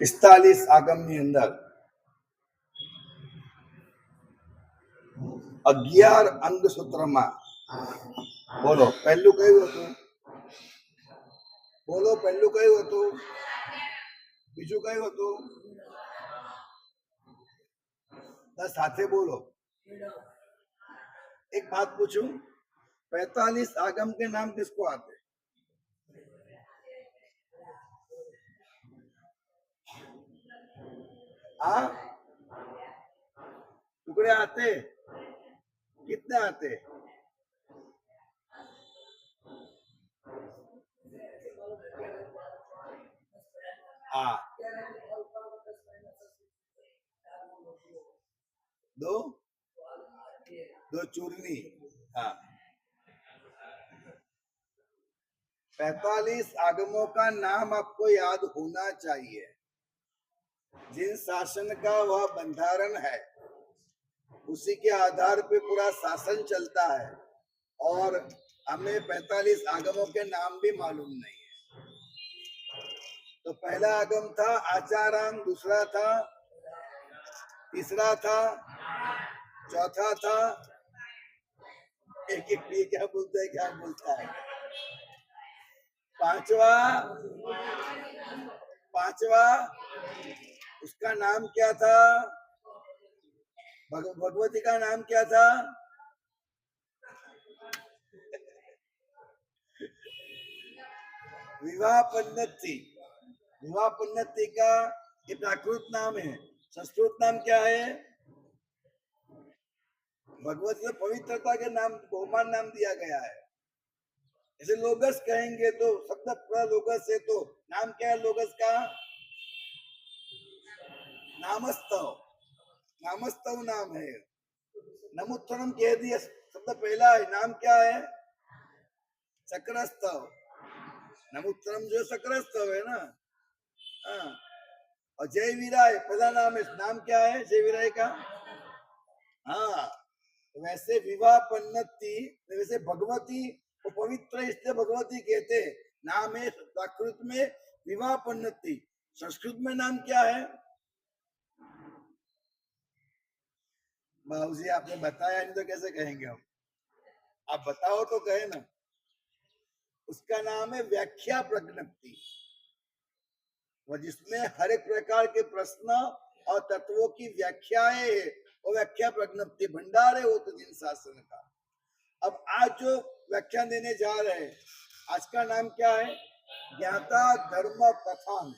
45 આગમ ની અંદર 11 અંગ સૂત્રમાં બોલો પહેલું કયું હતું? બોલો પહેલું કયું હતું? બીજું કયું હતું? સાથે बोलो। एक बात पूछूं, 45 आगम के नाम किसको आते? हाँ, टुकड़े आते? कितने आते? हाँ, दो दो चूरनी। हाँ, 45 आगमों का नाम आपको याद होना चाहिए। जिन शासन का वह बंधारण है उसी के आधार पे पूरा शासन चलता है, और हमें 45 आगमों के नाम भी मालूम नहीं है। तो पहला आगम था आचाराम, दूसरा था, तीसरा था, चौथा था, एक एक क्या बोलता है, पांचवा उसका नाम क्या था? भगवती का नाम क्या था? विवाह पन्नति। विवाह पन्नति का ये प्राकृत नाम है, संस्कृत नाम क्या है? भगवती को पवित्रता के नाम, बहुमान नाम दिया गया है। ऐसे लोगस कहेंगे तो शब्द पूरा लोगस है, तो नाम क्या है लोगस का? नामस्तव। नामस्तव नाम है। नमोत्तरम कह दिया, शब्द पहला है, नाम क्या है? चक्रस्तव। नमोत्तरम जो चक्रस्तव है ना। हाँ, और जय वीराय पहला नाम है, नाम क्या है जय वीराय का? हाँ, वैसे विवाह पन्नति, वैसे भगवती को पवित्र इसलिए भगवती कहते, नाम है प्राकृत में विवाह पन्नति, संस्कृत में नाम क्या है? बाबूजी आपने बताया नहीं तो कैसे कहेंगे हम? आप बताओ तो कहे ना। उसका नाम है व्याख्या प्रज्ञप्ति, जिसमें हर एक प्रकार के प्रश्न और तत्वों की व्याख्याएं है, वो व्याख्या प्रज्ञप्ति भंडार है वो तो जिन शासन का। अब आज जो व्याख्यान देने जा रहे हैं, आज का नाम क्या है? ज्ञाता धर्म कथान।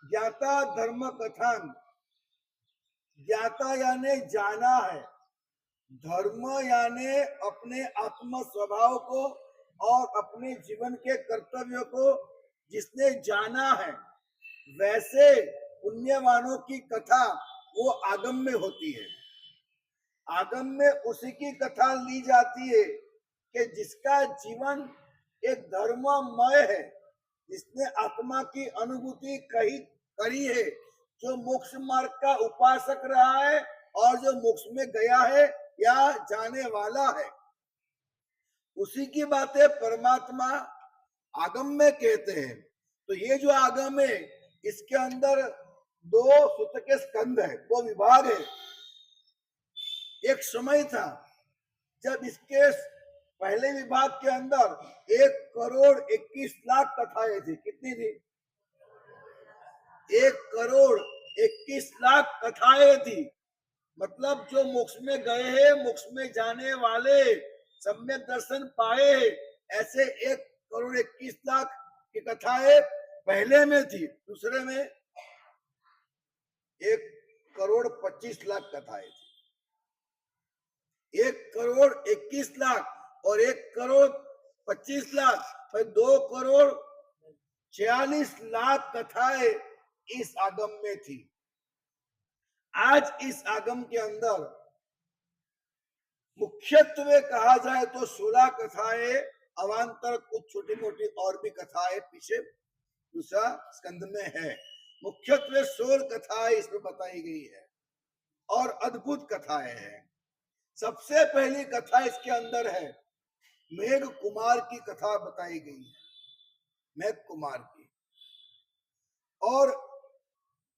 ज्ञाता धर्म कथान। ज्ञाता यानी जाना है, धर्म यानी अपने आत्म स्वभाव को और अपने जीवन के कर्तव्यों को जिसने जाना है, वैसे पुण्यवानों की कथा वो आगम में होती है। आगम में उसी की कथा ली जाती है कि जिसका जीवन एक धर्ममय है, जिसने आत्मा की अनुभूति करी है, जो मोक्ष मार्ग का उपासक रहा है और जो मोक्ष में गया है या जाने वाला है, उसी की बातें परमात्मा आगम में कहते हैं। तो ये जो आगम है, इसके अंदर दो सूत्र के स्कंद है, दो विभाग है। एक समय था जब इसके पहले विभाग के अंदर 1,21,00,000 कथाएं थी। कितनी थी? 1,21,00,000 कथाएं थी। मतलब जो मोक्ष में गए हैं, मोक्ष में जाने वाले, सम्यक दर्शन पाए, ऐसे 1,21,00,000 की कथाएं पहले में थी। दूसरे में 1,25,00,000 कथाएं थी। 1,21,00,000 और 1,25,00,000, फिर 2,46,00,000 कथाएं इस आगम में थी। आज इस आगम के अंदर मुख्यत्वे कहा जाए तो 16 कथाएं, अवान्तर कुछ छोटी मोटी और भी कथाएं पीछे दूसरा स्कंद में है। मुख्यत्वे 16 कथाएं इसमें बताई गई है और अद्भुत कथाएं हैं। सबसे पहली कथा इसके अंदर है, मेघ कुमार की कथा बताई गई है, मेघ कुमार की। और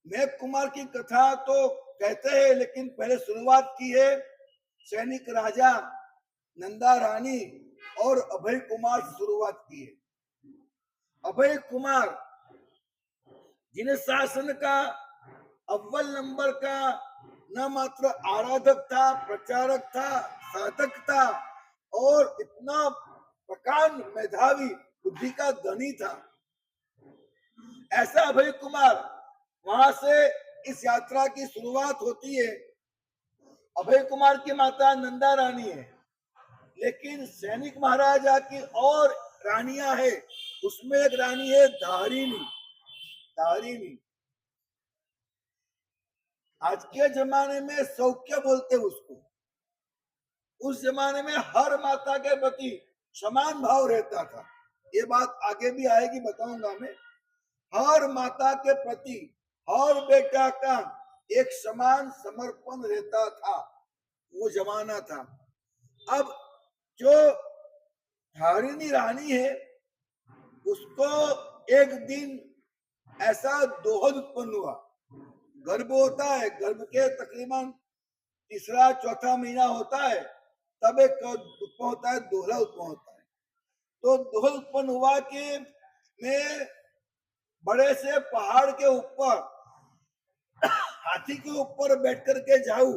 मेघ कुमार की कथा तो कहते हैं, लेकिन पहले शुरुआत की है सैनिक राजा, नंदा रानी और अभय कुमार से शुरुआत की है। अभय कुमार जिन्हें शासन का अव्वल नंबर का न मात्र आराधक था, प्रचारक था, साधक था और इतना प्रकांड मेधावी बुद्धि का धनी था। ऐसा अभय कुमार, वहां से इस यात्रा की शुरुआत होती है। अभय कुमार की माता नंदा रानी है, लेकिन सैनिक महाराजा की और रानियां है। उसमें एक रानी है धारिणी। धारिणी आज के जमाने में सौख्य बोलते उसको। उस जमाने में हर माता के प्रति समान भाव रहता था। ये बात आगे भी आएगी, बताऊंगा मैं। हर माता के प्रति हर बेटा का एक समान समर्पण रहता था, वो जमाना था। अब जो धारिणी रानी है, उसको एक दिन ऐसा दोहद उत्पन्न हुआ। गर्भ होता है, गर्भ के तकरीबन तीसरा चौथा महीना होता है, तब एक उत्पन्न होता है, दोहरा उत्पन्न होता है। तो दोहद उत्पन्न हुआ कि मैं बड़े से पहाड़ के ऊपर हाथी के ऊपर बैठ करके जाऊं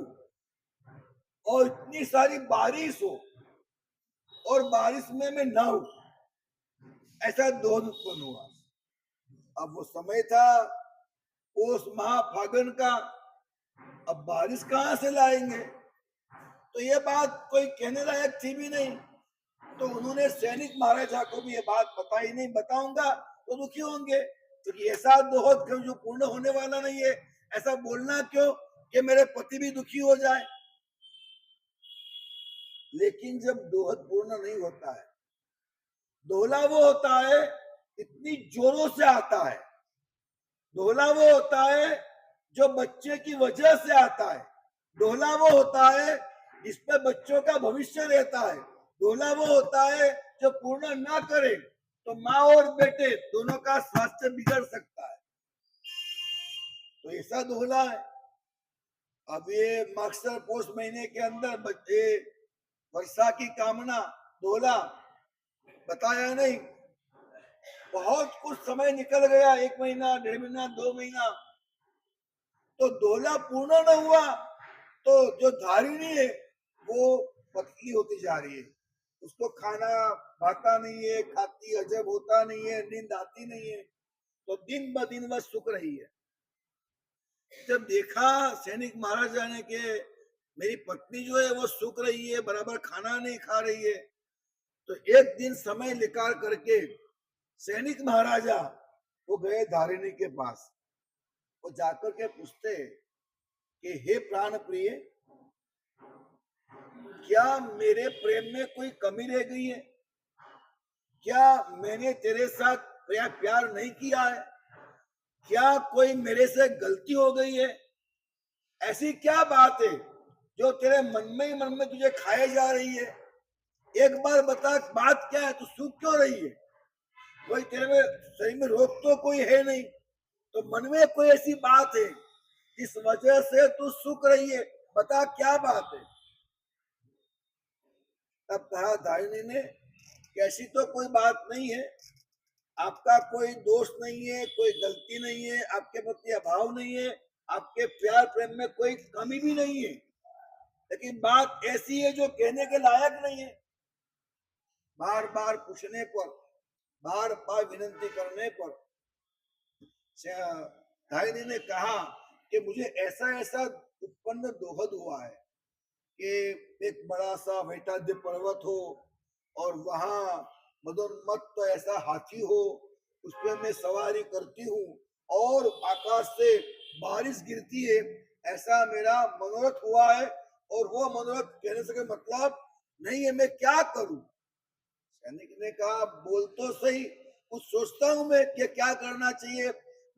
और इतनी सारी बारिश हो और बारिश में मैं नहाऊं, ऐसा दोहद उत्पन्न हुआ। अब वो समय था उस महाफागुन का, अब बारिश कहां से लाएंगे? तो ये बात कोई कहने लायक थी भी नहीं। तो उन्होंने सैनिक महाराजा को भी ये बात बताई नहीं। बताऊंगा तो दुखी होंगे, क्योंकि तो ऐसा दोहद क्यों जो पूर्ण होने वाला नहीं है, ऐसा बोलना क्यों कि मेरे पति भी दुखी हो जाए। लेकिन जब दोहद पूर्ण नहीं होता है, दोहला वो होता है इतनी जोरों से आता है। दोहला वो होता है जो बच्चे की वजह से आता है। दोहला वो होता है जिसपे बच्चों का भविष्य रहता है। दोहला वो होता है जो पूर्ण ना करे तो माँ और बेटे दोनों का स्वास्थ्य बिगड़ सकता है। तो ऐसा दोहला है। अब ये मार्गशीर पौष महीने के अंदर बच्चे वर्षा की कामना दोहला बताया नहीं। बहुत कुछ समय निकल गया, 1 महीना, 1.5 महीना, 2 महीना, तो दोहला पूर्ण न हुआ। तो जो धारिणी है वो पतली होती जा रही है, उसको खाना भाता नहीं है, खाती अजब होता नहीं है, नींद आती नहीं है, तो दिन ब दिन वह सुख रही है। जब देखा सैनिक महाराजा ने कि मेरी पत्नी जो है वो सुख रही है, बराबर खाना नहीं खा रही है, तो एक दिन समय निकाल करके सैनिक महाराजा वो गए धारिणी के पास। वो जाकर के पूछते कि हे प्राण प्रिय, क्या मेरे प्रेम में कोई कमी रह गई है? क्या मैंने तेरे साथ प्यार नहीं किया है? क्या कोई मेरे से गलती हो गई है? ऐसी क्या बात है जो तेरे मन में ही मन में तुझे खाए जा रही है? एक बार बता, बात क्या है? तू सूख क्यों रही है? कोई तेरे में शरीर में रोग तो कोई है नहीं, तो मन में कोई ऐसी बात है जिस वजह से तू सूख रही है, बता क्या बात है? तब कहा धारिणी ने, कैसी तो कोई बात नहीं है, आपका कोई दोष नहीं है, कोई गलती नहीं है, आपके प्रति अभाव नहीं है, आपके प्यार प्रेम में कोई कमी भी नहीं है, लेकिन बात ऐसी है जो कहने के लायक नहीं है। बार बार पूछने पर, बार बार विनती करने पर धारिणी ने कहा कि मुझे ऐसा ऐसा उत्पन्न दोहद हुआ है कि एक बड़ा सा वैटाद्य पर्वत हो और वहां मदोन्मत्त ऐसा हाथी हो, उस पर मैं सवारी करती हूँ और आकाश से बारिश गिरती है, ऐसा मेरा मनोरथ हुआ है। और वो मनोरथ कहने से मतलब नहीं है, मैं क्या करूं? सैनिक ने कहा, बोल तो सही, कुछ सोचता हूं मैं कि क्या करना चाहिए।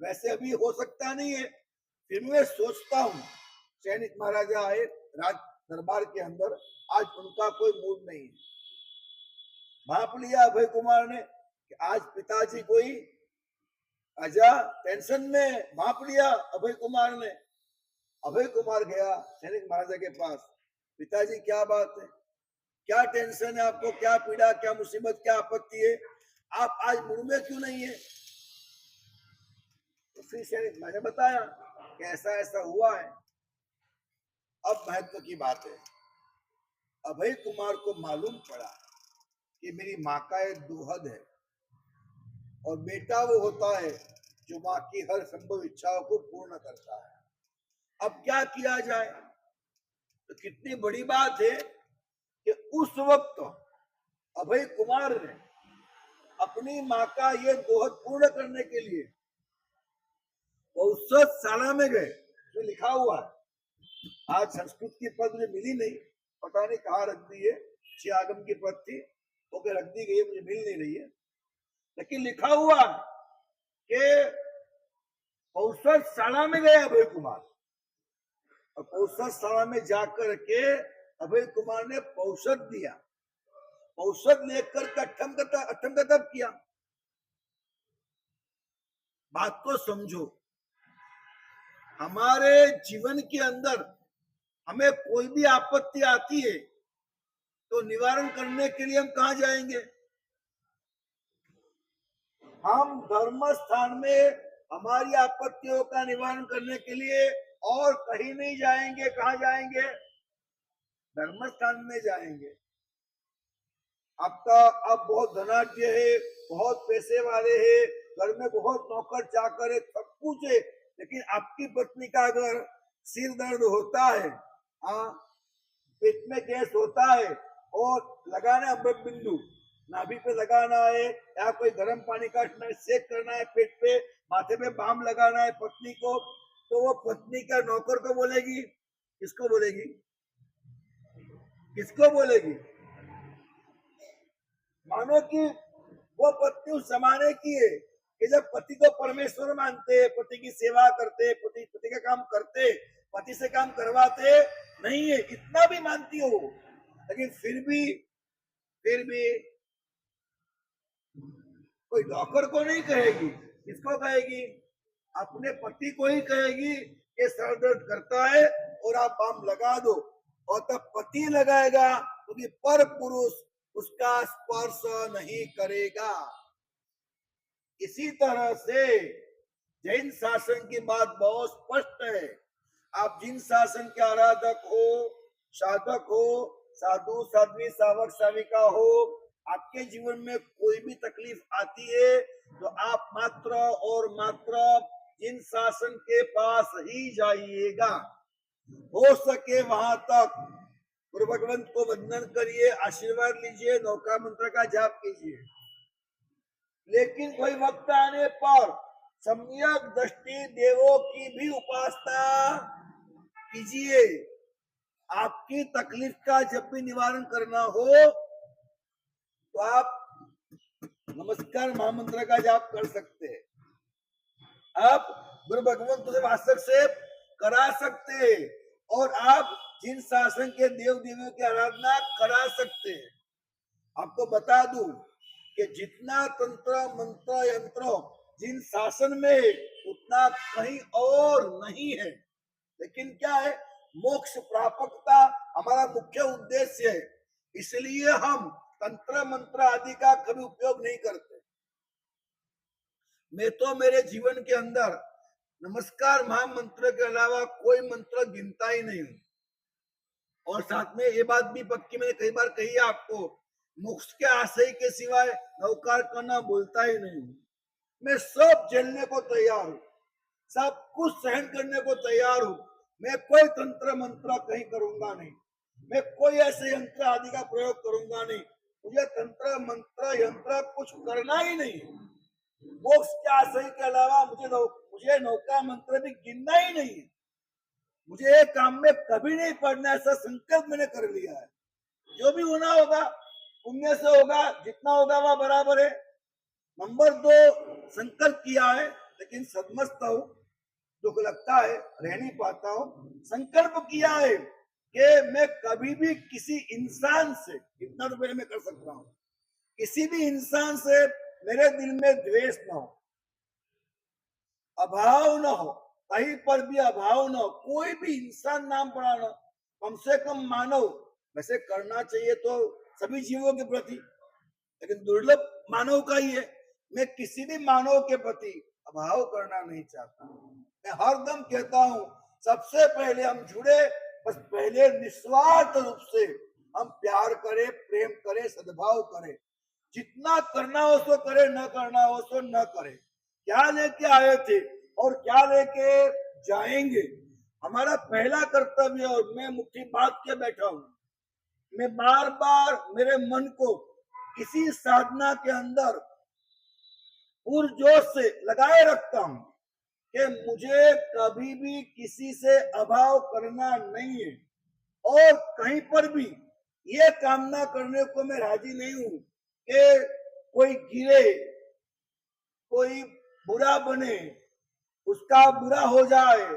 वैसे अभी हो सकता नहीं है, फिर मैं सोचता हूं। सैनिक महाराजा आए राज दरबार के अंदर, आज उनका कोई मूड नहीं है। भाप लिया अभय कुमार ने कि आज पिताजी कोई राजा टेंशन में भाप लिया अभय कुमार ने। अभय कुमार गया सैनिक महाराजा के पास, पिताजी क्या बात है, क्या टेंशन है आपको, क्या पीड़ा, क्या मुसीबत, क्या आपत्ति है, आप आज मूड में क्यों नहीं है। तो फिर सैनिक मैंने बताया कि ऐसा ऐसा हुआ है। अब महत्व की बात है, अभय कुमार को मालूम पड़ा कि मेरी माँ का एक दुहद है और बेटा वो होता है जो माँ की हर संभव इच्छाओं को पूर्ण करता है। अब क्या किया जाए। तो कितनी बड़ी बात है कि उस वक्त अभय कुमार ने अपनी माँ का ये दोहद पूर्ण करने के लिए औषधशाला में गए। जो लिखा हुआ है, आज संस्कृत की पद मुझे मिली नहीं, पता नहीं कहाँ रख दी है, आगम की पद थी ओके रख दी गई है, मुझे मिल नहीं रही है, लेकिन लिखा हुआ कि औषधशाला में गए अभय कुमार और औषधशाला में जाकर के अभय कुमार ने औषध दिया। औषध लेकर अठम का तप किया। बात को समझो, हमारे जीवन के अंदर हमें कोई भी आपत्ति आती है तो निवारण करने के लिए हम कहाँ जाएंगे। हम धर्म स्थान में हमारी आपत्तियों का निवारण करने के लिए और कहीं नहीं जाएंगे। कहाँ जाएंगे, धर्म स्थान में जाएंगे। आपका अब बहुत धनाढ्य है, बहुत पैसे वाले हैं, घर में बहुत नौकर चाकर है, सब कुछ है, लेकिन आपकी पत्नी का अगर सिर दर्द होता है, पेट में गैस होता है और लगाना अमृत बिंदु नाभि पे लगाना है या कोई गर्म पानी का सेक करना है पेट पे, माथे पे बाम लगाना है पत्नी को, तो वो पत्नी का नौकर को बोलेगी, किसको बोलेगी, किसको बोलेगी। मानो कि वो पत्नी उस जमाने की है कि जब पति को परमेश्वर मानते, पति की सेवा करते, पति का काम करते, पति से काम करवाते नहीं है, इतना भी मानती हो, लेकिन फिर भी कोई नौकर को नहीं कहेगी, किसको कहेगी, अपने पति को ही कहेगी कि सर दर्द करता है और आप बाम लगा दो, और तब पति लगाएगा क्योंकि पर पुरुष उसका स्पर्श नहीं करेगा। इसी तरह से जैन शासन की बात बहुत स्पष्ट है। आप जिन शासन के आराधक हो, साधक हो, साधु साध्वी सावक साविका हो, आपके जीवन में कोई भी तकलीफ आती है तो आप मात्र और मात्र जिन शासन के पास ही जाइएगा। हो सके वहां तक गुरु भगवंत को वंदन करिए, आशीर्वाद लीजिए, नौका मंत्र का जाप कीजिए, लेकिन कोई वक्त आने पर सम्यक दृष्टि देवों की भी उपासना कीजिए। आपकी तकलीफ का जब भी निवारण करना हो तो आप नमस्कार महामंत्र का जाप कर सकते हैं, आप गुरु भगवंत से वास्तव करा सकते हैं और आप जिन शासन के देव देवियों की आराधना करा सकते हैं। आपको बता दूं कि जितना तंत्र मंत्र यंत्र जिन शासन में उतना कहीं और नहीं है, लेकिन क्या है, मोक्ष प्रापकता हमारा मुख्य उद्देश्य है, इसलिए हम तंत्र मंत्र आदि का कभी उपयोग नहीं करते। मैं तो मेरे जीवन के अंदर नमस्कार महामंत्र के अलावा कोई मंत्र गिनता ही नहीं हूं, और साथ में ये बात भी पक्की मैंने कई बार कही है आपको, मोक्ष के आशय के सिवाय नवकार करना बोलता ही नहीं हूं। मैं सब झेलने को तैयार हूं, सब कुछ सहन करने को तैयार हूं, मैं कोई तंत्र मंत्र कहीं करूंगा नहीं, मैं कोई ऐसे यंत्र आदि का प्रयोग करूंगा नहीं, मुझे तंत्र मंत्र यंत्र कुछ करना ही नहीं। मोक्ष के आशय के अलावा मुझे नौका मंत्र भी गिनना ही नहीं है, मुझे एक काम में कभी नहीं पड़ना, ऐसा संकल्प मैंने कर लिया है। जो भी होना होगा पुण्य से होगा, जितना होगा वह बराबर है। नंबर 2, संकल्प किया है लेकिन सदमस्त हूं, दुख लगता है, रह नहीं पाता हूं। संकल्प किया है कि मैं कभी भी किसी इंसान से, इतना तो पहले मैं कर सकता हूं, किसी भी इंसान से मेरे दिल में द्वेष ना हो, अभाव न हो, कहीं पर भी अभाव न हो, कोई भी इंसान नाम पड़ा न, कम से कम मानव वैसे करना चाहिए तो सभी जीवों के प्रति, लेकिन दुर्लभ मानव का ही है। मैं किसी भी मानव के प्रति अभाव करना नहीं चाहता। मैं हरदम कहता हूं सबसे पहले हम जुड़े, बस पहले निस्वार्थ रूप से हम प्यार करें, प्रेम करें, सद्भाव करें। जितना करना हो सो करे, न करना हो सो न करे। क्या लेके आए थे और क्या लेके जाएंगे, हमारा पहला कर्तव्य। और मैं मुट्ठी बांध के बैठा हूं, मैं बार बार मेरे मन को किसी साधना के अंदर पुरजोश से लगाए रखता हूं कि मुझे कभी भी किसी से अभाव करना नहीं है, और कहीं पर भी ये कामना करने को मैं राजी नहीं हूं कि कोई गिरे, कोई बुरा बने, उसका बुरा हो जाए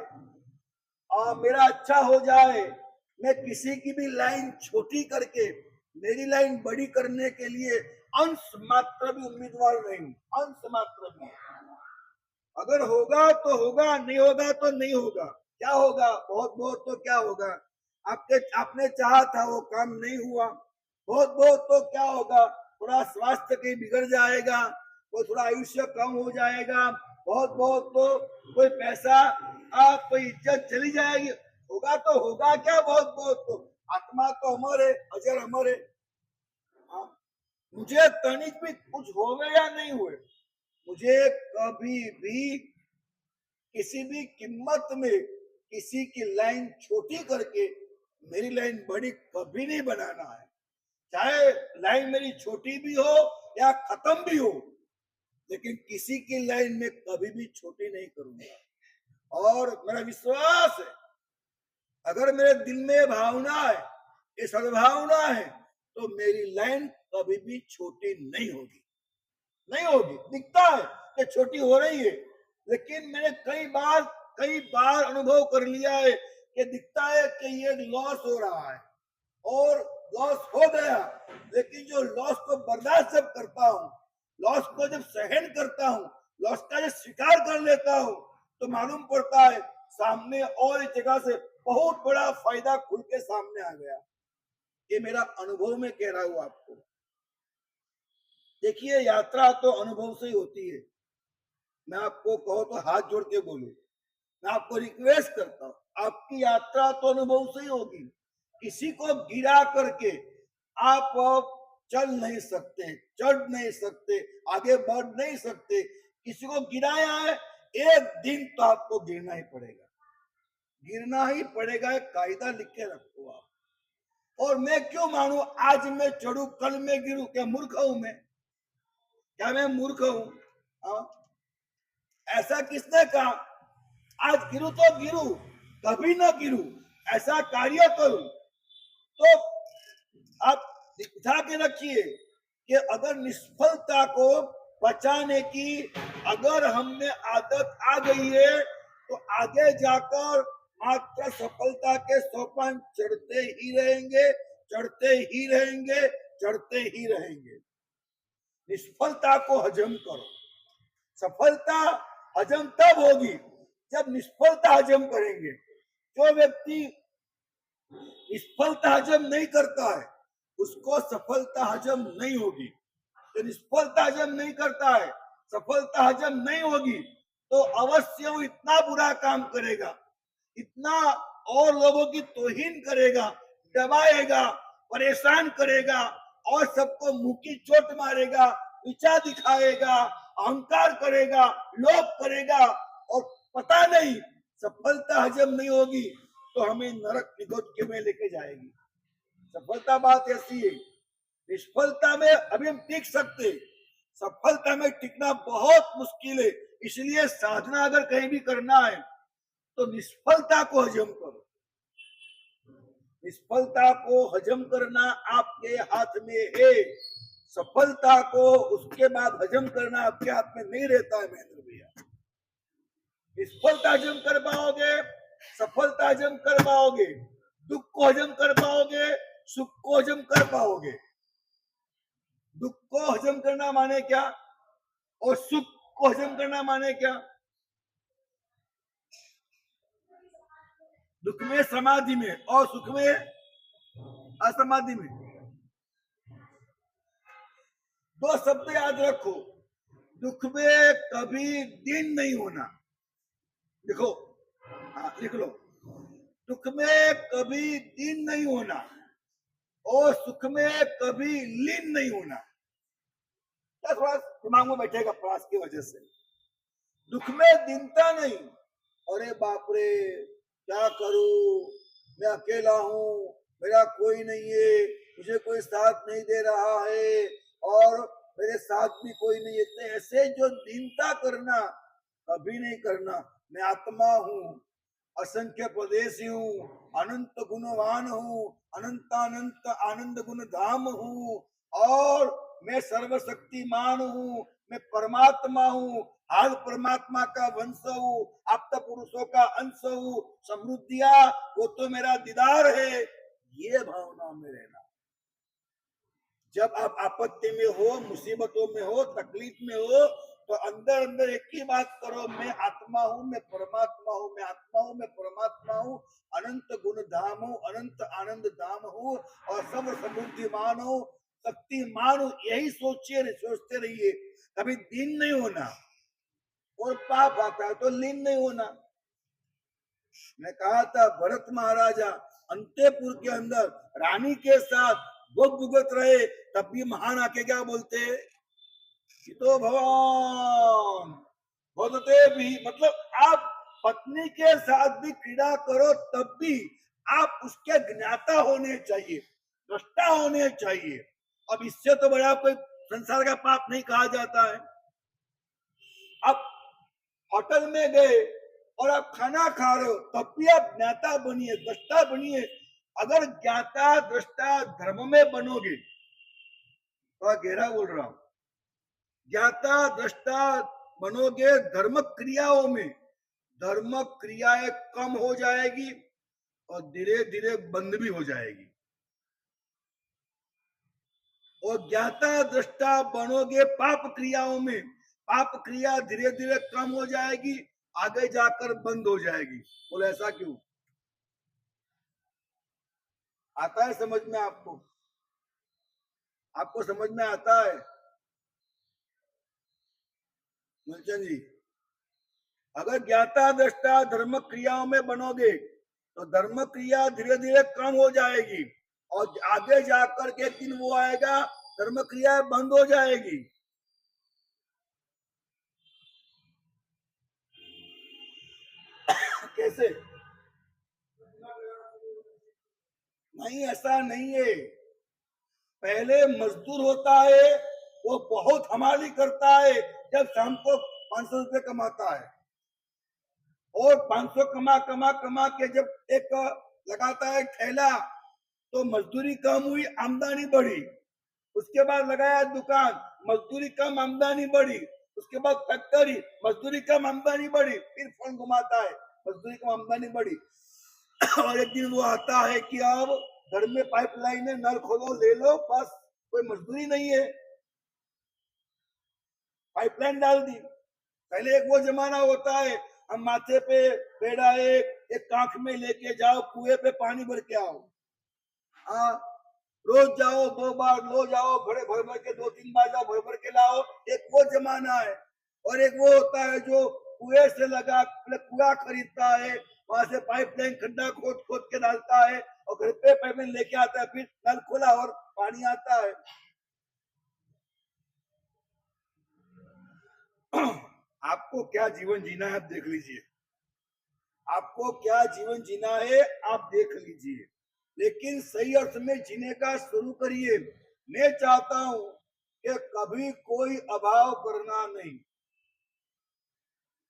और मेरा अच्छा हो जाए। मैं किसी की भी लाइन छोटी करके मेरी लाइन बड़ी करने के लिए अंश मात्र भी उम्मीदवार नहीं हूं, अंश मात्र भी। अगर होगा तो होगा, नहीं होगा तो नहीं होगा। क्या होगा? बहुत बहुत तो क्या होगा, आपने चाहा था वो काम नहीं हुआ। बहुत बहुत तो क्या होगा, थोड़ा स्वास्थ्य कहीं बिगड़ जाएगा, कोई थोड़ा आयुष्य कम हो जाएगा। बहुत बहुत तो कोई पैसा, कोई इज्जत चली जाएगी। होगा तो होगा क्या, बहुत बहुत तो आत्मा तो अमर है, अजर अमर है। हाँ, मुझे तनिक भी कुछ हो गए या नहीं हुए, मुझे कभी भी किसी भी कीमत में किसी की लाइन छोटी करके मेरी लाइन बड़ी कभी नहीं बनाना है। चाहे लाइन मेरी छोटी भी हो या खत्म भी हो, लेकिन किसी की लाइन में कभी भी छोटी नहीं करूंगा। और मेरा विश्वास है, अगर मेरे दिल में भावना है, ये सद्भावना है, तो मेरी लाइन कभी भी छोटी नहीं होगी, नहीं होगी। दिखता है कि छोटी हो रही है, लेकिन मैंने कई बार अनुभव कर लिया है कि दिखता है कि ये लॉस हो रहा है, और लॉस हो गया, लेकिन जो लॉस को बर्दाश्त जब करता हूं, लॉस को जब सहन करता हूं, लॉस का जब स्वीकार कर लेता हूं, तो मालूम पड़ता है सामने और एक जगह से बहुत बड़ा फायदा खुल के सामने आ गया। ये मेरा अनुभव में कह रहा हूं आपको। देखिए, यात्रा तो अनुभव से ही होती है। मैं आपको कहो तो हाथ जोड़ के बोलूं, मैं आपको रिक्वेस्ट करता हूं, आपकी यात्रा तो अनुभव से ही होगी। किसी को गिरा करके आप चल नहीं सकते, चढ़ नहीं सकते, आगे बढ़ नहीं सकते। किसी को गिराया है, एक दिन तो आपको गिरना ही पड़ेगा, गिरना ही पड़ेगा। एक कायदा लिख के रखो आप। और मैं क्यों मानू आज मैं चढ़ू कल मैं गिरू? क्या मूर्ख हूं मैं? क्या मैं मूर्ख हूं? ऐसा किसने कहा? आज गिरू तो गिरू, कभी ना गिरू, ऐसा कार्य करूं। तो आप दिखा के रखिए कि अगर निष्फलता को बचाने की अगर हमने आदत आ गई है, तो आगे जाकर मात्र सफलता के सोपान चढ़ते ही रहेंगे, चढ़ते ही रहेंगे, चढ़ते ही रहेंगे। निष्फलता को हजम करो। सफलता हजम तब होगी जब निष्फलता हजम करेंगे। जो व्यक्ति निष्फलता हजम नहीं करता है, उसको सफलता हजम नहीं होगी। जो निष्फलता हजम नहीं करता है, सफलता हजम नहीं होगी, तो अवश्य वो इतना बुरा काम करेगा, इतना और लोगों की तौहीन करेगा, दबाएगा, परेशान करेगा, और सबको मुंह की चोट मारेगा, ऊंचा दिखाएगा, अहंकार करेगा, लोभ करेगा, और पता नहीं सफलता हजम नहीं होगी तो हमें नरक की गोद में लेके जाएगी। सफलता बात ऐसी है, निष्फलता में अभी हम टिक सकते, सफलता में टिकना बहुत मुश्किल है। इसलिए साधना अगर कहीं भी करना है तो निष्फलता को हजम करो। निष्फलता को हजम करना आपके हाथ में है, सफलता को उसके बाद हजम करना आपके हाथ में नहीं रहता है महेंद्र भैया। निष्फलता हजम कर पाओगे, सफलता हजम कर पाओगे, दुख को हजम कर पाओगे, सुख को हजम कर पाओगे। दुख को हजम करना माने क्या, और सुख को हजम करना माने क्या? दुख में समाधि में और सुख में असमाधि में। दो शब्द याद रखो, दुख में कभी दिन नहीं होना, देखो लिख लो, दुख में कभी दिन नहीं होना और सुख में कभी लीन नहीं होना। थोड़ा दिमाग में बैठेगा प्रयास की वजह से। दुख में दीनता नहीं, अरे बाप रे क्या करूं, मैं अकेला हूं, मेरा कोई नहीं है, मुझे कोई साथ नहीं दे रहा है और मेरे साथ भी कोई नहीं है, ऐसे जो दीनता करना कभी नहीं करना। मैं आत्मा हूं, असंख्य प्रदेशी हूं, अनंत गुणवान हूं, अनंतानंत आनंद गुण धाम हूं और मैं सर्वशक्तिमान हूं, मैं परमात्मा हूं, हाल परमात्मा का वंश हूं, आप्त पुरुषों का अंश हूं, समृद्धिया वो तो मेरा दीदार है, ये भावना में रहना। जब आप आपत्ति में हो, मुसीबतों में हो, तकलीफ में हो, तो अंदर अंदर एक ही बात करो, मैं आत्मा हूं, मैं परमात्मा हूं, मैं आत्मा हूं, मैं परमात्मा हूं, अनंत गुण धाम हूं, अनंत आनंद धाम हूं और सब समृद्धिमान हूं, शक्तिमान हूं। यही सोचते रहिए, कभी दीन नहीं होना। और पाप आता है तो लीन नहीं होना। मैं कहा था भरत महाराजा अंतपुर के अंदर रानी के साथ भोग भुगत रहे, तब भी महान आके क्या बोलते, तो भगवान बोलते भी, मतलब आप पत्नी के साथ भी क्रीड़ा करो तब भी आप उसके ज्ञाता होने चाहिए, दृष्टा होने चाहिए। अब इससे तो बड़ा कोई संसार का पाप नहीं कहा जाता है। आप होटल में गए और आप खाना खा रहे हो तब भी आप ज्ञाता बनिए, दृष्टा बनिए। अगर ज्ञाता दृष्टा धर्म में बनोगे, थोड़ा गहरा बोल रहा हूं, ज्ञाता दृष्टा बनोगे धर्म क्रियाओं में, धर्म क्रियाएं कम हो जाएगी और धीरे धीरे बंद भी हो जाएगी। और ज्ञाता दृष्टा बनोगे पाप क्रियाओं में, पाप क्रिया धीरे धीरे कम हो जाएगी, आगे जाकर बंद हो जाएगी। बोले ऐसा क्यों? आता है समझ में आपको? आपको समझ में आता है मुलचंद जी? अगर ज्ञाता दृष्टा धर्म क्रियाओं में बनोगे तो धर्म क्रिया धीरे धीरे कम हो जाएगी और आगे जाकर के दिन वो आएगा धर्म क्रिया बंद हो जाएगी। कैसे? नहीं, ऐसा नहीं है। पहले मजदूर होता है, वो बहुत हमाली करता है, जब शाम को 500 रुपये कमाता है और 500 कमा कमा कमा के जब एक लगाता है ठेला तो मजदूरी कम हुई, आमदनी बढ़ी। उसके बाद लगाया दुकान, मजदूरी कम, आमदनी बढ़ी। उसके बाद फैक्ट्री, मजदूरी कम, आमदनी बढ़ी। फिर फोन घुमाता है, मजदूरी कम, आमदनी बढ़ी। और एक दिन वो आता है कि अब घर में पाइपलाइन है, नल खोलो ले लो, बस कोई मजदूरी नहीं है, पाइपलाइन डाल दी। पहले एक वो जमाना होता है, हम माथे पे पेड़ा एक कांख में लेके जाओ, कुएं पे पानी भर के आओ। हाँ, रोज जाओ, 2 बार लो जाओ, भरे भर भर के 2-3 बार जाओ, भर भर के लाओ। एक वो जमाना है। और एक वो होता है जो कुएं से लगा, कुआ खरीदता है, वहां से पाइपलाइन खड्डा खोद खोद के डालता है और घर पे पाइपलाइन लेके आता है, फिर नल खोला और पानी आता है। आपको क्या जीवन जीना है आप देख लीजिए, आपको क्या जीवन जीना है आप देख लीजिए, लेकिन सही अर्थ में जीने का शुरू करिए। मैं चाहता हूं कि कभी कोई अभाव करना नहीं।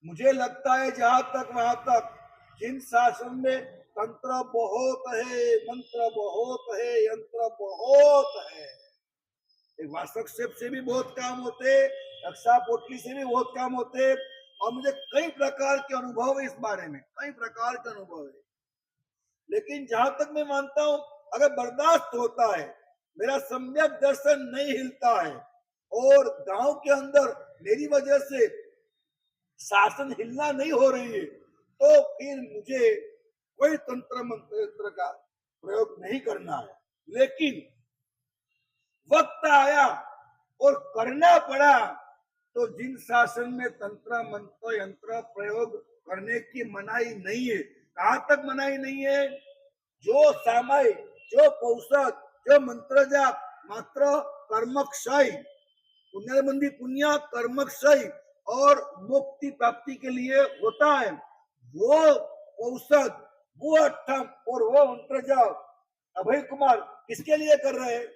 मुझे लगता है जहां तक वहां तक जिन शासन में तंत्र बहुत है, मंत्र बहुत है, यंत्र बहुत है, वास्तव से भी बहुत काम होते, रक्षा पोटली से भी बहुत काम होते और मुझे कई प्रकार के अनुभव है इस बारे में, कई प्रकार के अनुभव है। लेकिन जहां तक मैं मानता हूं अगर बर्दाश्त होता है, मेरा सम्यक दर्शन नहीं हिलता है और गांव के अंदर मेरी वजह से शासन हिलना नहीं हो रही है, तो फिर मुझे कोई तंत्र मंत्र का प्रयोग नहीं करना है। लेकिन वक्त आया और करना पड़ा तो जिन शासन में तंत्र मंत्र यंत्र प्रयोग करने की मनाही नहीं है। कहां तक मनाही नहीं है? जो सामय, जो औषध, जो मंत्र जाप मात्र कर्मक्षय, पुण्यबंदी पुण्य कर्मक्षय और मुक्ति प्राप्ति के लिए होता है, वो औषध, वो अट्ठम और वो मंत्र जाप अभय कुमार किसके लिए कर रहे हैं?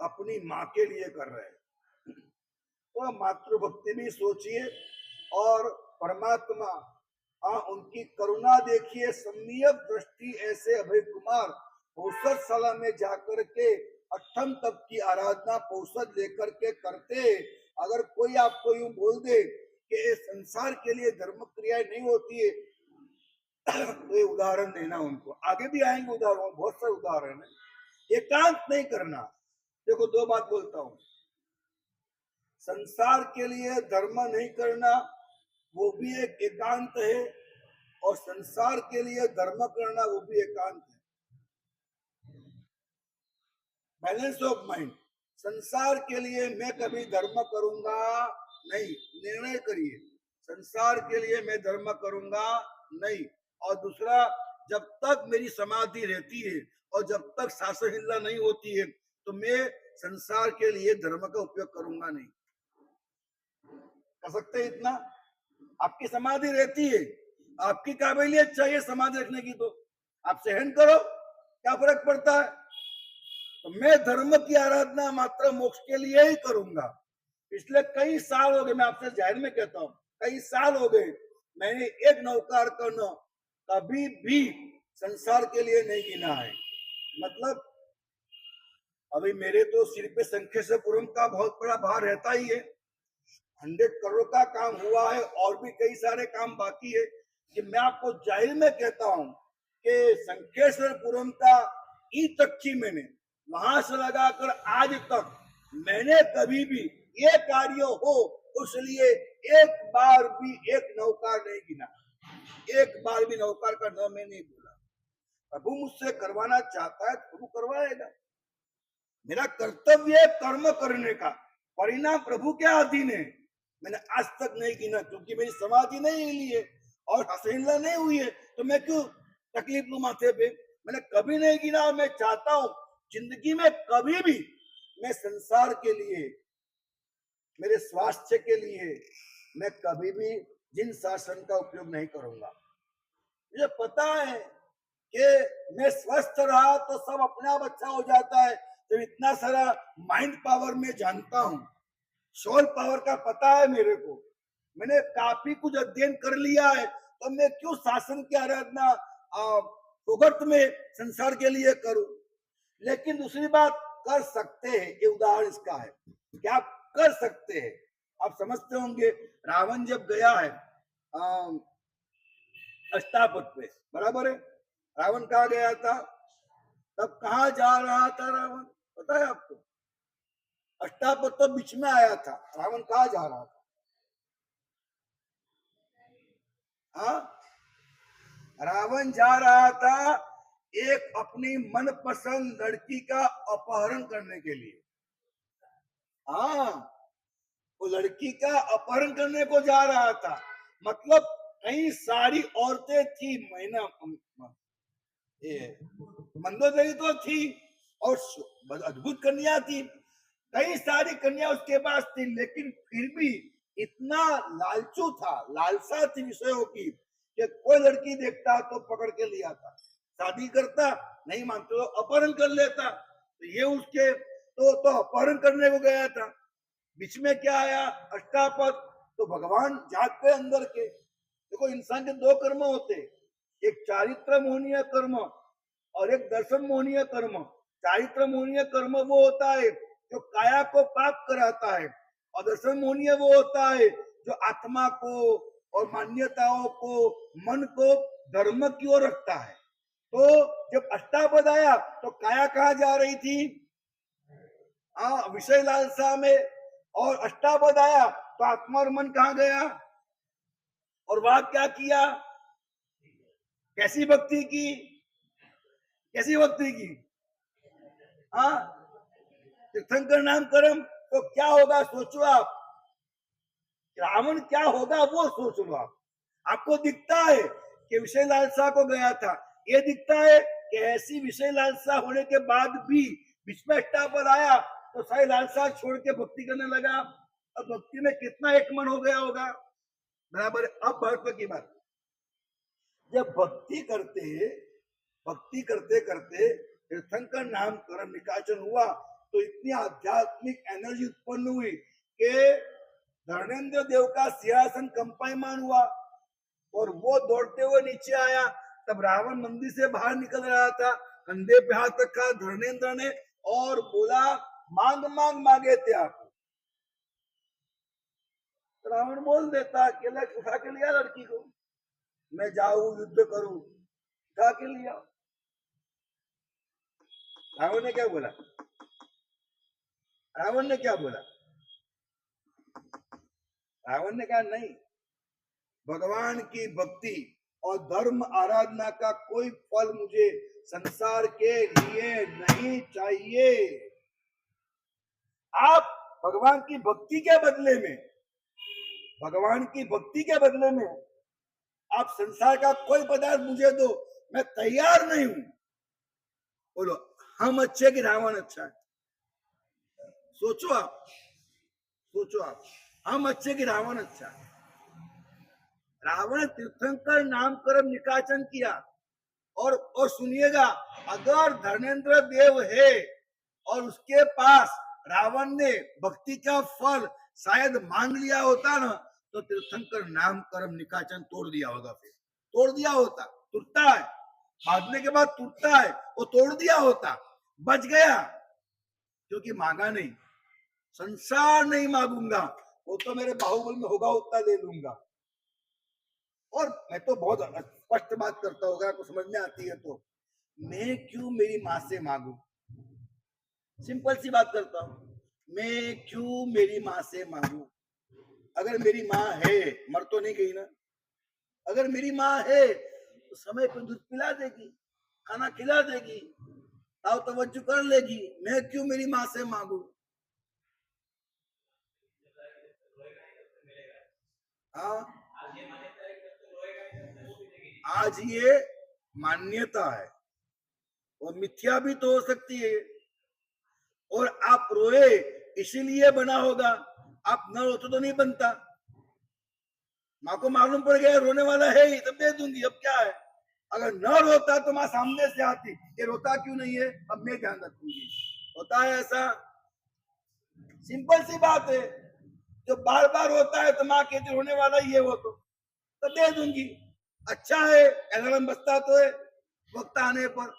अपनी माँ के लिए कर रहे हैं। तो मातृभक्ति भी सोचिए और परमात्मा उनकी करुणा देखिए, सम्यक दृष्टि ऐसे अभय कुमार औषधशाला में जाकर के अठम तप की आराधना औषध लेकर के करते। अगर कोई आपको यूं बोल दे कि ये संसार के लिए धर्म क्रियाएं नहीं होती है, तो ये उदाहरण देना उनको, आगे भी आएंगे उदाहरण, बहुत सारे उदाहरण है। एकांत नहीं करना। देखो दो बात बोलता हूं, संसार के लिए धर्म नहीं करना वो भी एक एकांत है, और संसार के लिए धर्म करना वो भी एकांत है। Balance of mind. संसार के लिए मैं कभी धर्म करूंगा नहीं, निर्णय करिए संसार के लिए मैं धर्म करूंगा नहीं। और दूसरा, जब तक मेरी समाधि रहती है और जब तक शासन हिल्ला नहीं होती है तो मैं संसार के लिए धर्म का उपयोग करूंगा नहीं। कर सकते हैं इतना? आपकी समाधि रहती है, आपकी काबिलियत चाहिए समाधि रखने की, तो आप सहन करो, क्या फर्क पड़ता है? तो मैं धर्म की आराधना मात्र मोक्ष के लिए ही करूंगा। पिछले कई साल हो गए, मैं आपसे जाहिर में कहता हूं, कई साल हो गए मैंने एक नौकार करना कभी भी संसार के लिए नहीं गिना है। मतलब अभी मेरे तो सिर पे संखेश्वरपुरम का बहुत बड़ा भार रहता ही है, 100 करोड़ का काम हुआ है और भी कई सारे काम बाकी है। कि मैं आपको जाहिर में कहता हूं कि संखेश्वरपुरम का ई तक्की मैंने वहां से लगाकर आज तक मैंने कभी भी ये कार्य हो उसलिए एक बार भी एक नौकार नहीं गिना, एक बार भी नौकार का नाम मैं नहीं बोला। प्रभु मुझसे करवाना चाहता है प्रभु करवाएगा। मेरा कर्तव्य है कर्म करने का, परिणाम प्रभु के अधीन है। मैंने आज तक नहीं गिना क्योंकि मेरी समाधि नहीं हिली है और हसहिल्ला नहीं हुई है, तो मैं क्यों तकलीफ लू माथे पे? मैंने कभी नहीं गिना और मैं चाहता हूं जिंदगी में कभी भी मैं संसार के लिए, मेरे स्वास्थ्य के लिए मैं कभी भी जिन शासन का उपयोग नहीं करूंगा। मुझे पता है कि मैं स्वस्थ रहा तो सब अपने आप अच्छा हो जाता है। जब इतना सारा माइंड पावर में जानता हूं, सोल पावर का पता है मेरे को, मैंने काफी कुछ अध्ययन कर लिया है, तो मैं क्यों शासन की आराधना भुगत में संसार के लिए करूं? लेकिन दूसरी बात, कर सकते हैं, ये उदाहरण इसका है कि आप कर सकते हैं। आप समझते होंगे रावण जब गया है अष्टापद पे, बराबर है, रावण कहा गया था, तब कहा जा रहा था रावण, पता है आपको? अष्टापद तो बीच में आया था, रावण कहा जा रहा था? हाँ, रावण जा रहा था एक अपनी मनपसंद लड़की का अपहरण करने के लिए। हाँ, वो लड़की का अपहरण करने को जा रहा था। मतलब कई सारी औरतें थी, मंदोदरी तो थी और अद्भुत कन्या थी, कई सारी कन्या उसके पास थी, लेकिन फिर भी इतना लालचू था, लालसा थी विषयों की कि कोई लड़की देखता तो पकड़ के लिया था, शादी करता, नहीं मानते तो अपहरण कर लेता। तो ये उसके तो अपहरण करने को गया था। बीच में क्या आया? अष्टापद। तो भगवान झांकते अंदर के। देखो इंसान के दो कर्म होते, एक चारित्र मोहनीय कर्म और एक दर्शन मोहनीय कर्म। चारित्र मोहनीय कर्म वो होता है जो काया को पाप कराता है, और दर्शन मोहनीय वो होता है जो आत्मा को और मान्यताओं को, मन को धर्म की ओर रखता है। तो जब अष्टापद आया तो काया कहाँ जा रही थी? विषय लालसा में, और अष्टापद आया तो आत्मा और मन कहाँ गया? और वहां क्या किया, कैसी भक्ति की, कैसी भक्ति की, हाँ, तीर्थंकर नाम करम। तो क्या होगा सोचो आप, रावण क्या होगा वो सोच लो आप। आपको दिखता है कि विषय लालसा को गया था, ये दिखता है कि ऐसी विषय लालसा होने के बाद भी विस्मय पर आया तो सारी लालसा छोड़ के भक्ति करने लगा, और भक्ति में कितना एक मन हो गया होगा, बराबर। अब महत्व की बात, जब भक्ति करते करते तीर्थंकर नाम कर्म निकाचन हुआ तो इतनी आध्यात्मिक एनर्जी उत्पन्न हुई कि धर्मेंद्र देव का सिंहासन कंपायमान हुआ और वो दौड़ते हुए नीचे आया। तब रावण मंदिर से बाहर निकल रहा था, कंधे पे हाथ रखा धर्मेंद्र ने और बोला, मांग मांग मांगे थे आप। रावण बोल देता, अकेला उठा के लिया लड़की को, मैं जाऊं युद्ध करूं, उठा के लिया। रावण ने क्या बोला, रावण ने क्या बोला, रावण ने कहा नहीं, भगवान की भक्ति और धर्म आराधना का कोई फल मुझे संसार के लिए नहीं चाहिए। आप भगवान की भक्ति के बदले में, भगवान की भक्ति के बदले में आप संसार का कोई पदार्थ मुझे दो, मैं तैयार नहीं हूं। बोलो हम अच्छे कि रावण अच्छा है? सोचो आप, सोचो आप, हम अच्छे कि रावण अच्छा है? रावण तीर्थंकर नामकरण निकाचन किया, और सुनिएगा, अगर धर्मेंद्र देव है और उसके पास रावण ने भक्ति का फल शायद मांग लिया होता ना, तो तीर्थंकर नामकरण निकाचन तोड़ दिया होगा, फिर तोड़ दिया होता। टूटता है, बांधने के बाद टूटता है, वो तोड़ दिया होता, बच गया, क्योंकि मांगा नहीं। संसार नहीं मांगूंगा, वो तो मेरे बाहुबल में होगा उतना ले लूंगा। और मैं तो बहुत स्पष्ट बात करता हूँ, आपको समझ में आती है तो, मैं क्यों मेरी माँ से मांगू? सिंपल सी बात करता हूँ, मैं क्यों मेरी माँ से मांगू? अगर मेरी माँ है, मर तो नहीं गई ना, अगर मेरी माँ है तो समय पर दूध पिला देगी, खाना खिला देगी, ताव तवज्जो कर लेगी, मैं क्यों मेरी माँ से मांगू? हाँ, आज ये मान्यता है और मिथ्या भी तो हो सकती है, और आप रोए इसीलिए बना होगा, आप न रोते तो नहीं बनता। माँ को मालूम पड़ गया रोने वाला है ही, तब दे दूंगी, अब क्या है। अगर न रोता तो माँ सामने से आती, ये रोता क्यों नहीं है, अब मैं ध्यान रखूंगी। होता है ऐसा, सिंपल सी बात है। जो बार बार होता है तो माँ कहती रोने वाला ही है वो, तो दे दूंगी। अच्छा है अलार्म बजता तो है वक्त आने पर,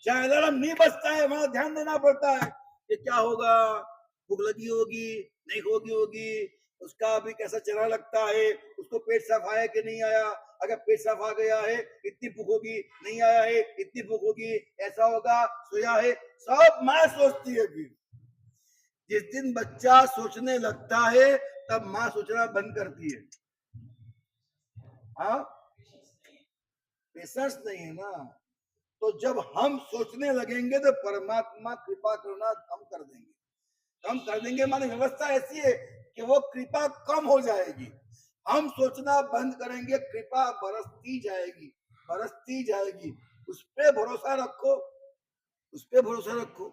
चाहे अलार्म नहीं बजता है वहां ध्यान देना पड़ता है कि क्या होगा, भूख लगी होगी नहीं होगी होगी, उसका अभी कैसा चेहरा लगता है, उसको पेट साफ आया कि नहीं आया, अगर पेट साफ आ गया है इतनी भूख होगी, नहीं आया है इतनी भूख होगी, ऐसा होगा, सोया है, सब माँ सोचती है। फिर जिस दिन बच्चा सोचने लगता है तब माँ सोचना बंद करती है। हाँ, पेशेंस नहीं है ना, तो जब हम सोचने लगेंगे तो परमात्मा कृपा करना कम कर देंगे, कम कर देंगे माने व्यवस्था ऐसी है कि वो कृपा कम हो जाएगी। हम सोचना बंद करेंगे, कृपा बरसती जाएगी, बरसती जाएगी। उस पे भरोसा रखो, उस पे भरोसा रखो,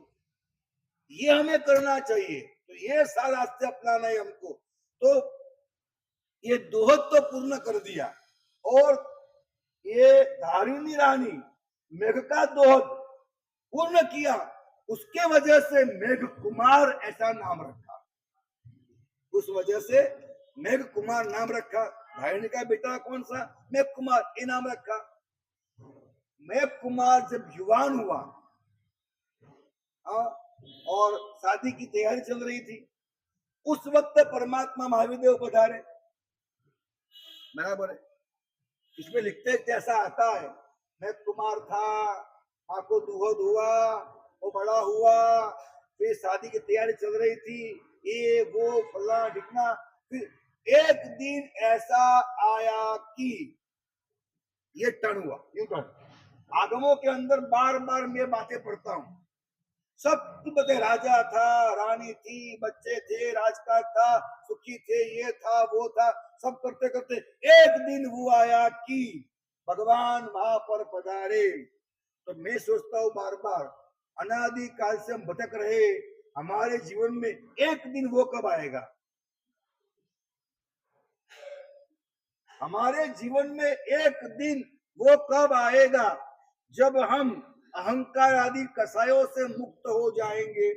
ये हमें करना चाहिए। तो ये सारे रास्ते अपनाना है हमको। तो ये दोहद तो पूर्ण कर दिया, और ये धारिणी रानी मेघ का दोहद पूर्ण किया, उसके वजह से मेघ कुमार ऐसा नाम रखा, उस वजह से मेघ कुमार नाम रखा। धारिणी का बेटा कौन सा, मेघ कुमार, ये नाम रखा। मेघ कुमार जब युवान हुआ और शादी की तैयारी चल रही थी, उस वक्त परमात्मा महावीर पधारे, बराबर है। इसमें लिखते जैसा आता है, मैं कुमार था, माँ को दुहद हुआ, वो बड़ा हुआ, फिर शादी की तैयारी चल रही थी, ये वो फला ढिकना, फिर एक दिन ऐसा आया कि ये टर्न हुआ, यू टर्न। आगमों के अंदर बार बार मैं बातें पढ़ता हूं, सब बते, राजा था, रानी थी, बच्चे थे, राजकाज था, सुखी थे, ये था वो था, सब करते करते एक दिन वो आया कि भगवान वहां पर पधारे। तो मैं सोचता हूँ बार बार, अनादि काल से हम भटक रहे, हमारे जीवन में एक दिन वो कब आएगा? हमारे जीवन में एक दिन वो कब आएगा जब हम अहंकार आदि कसायों से मुक्त हो जाएंगे,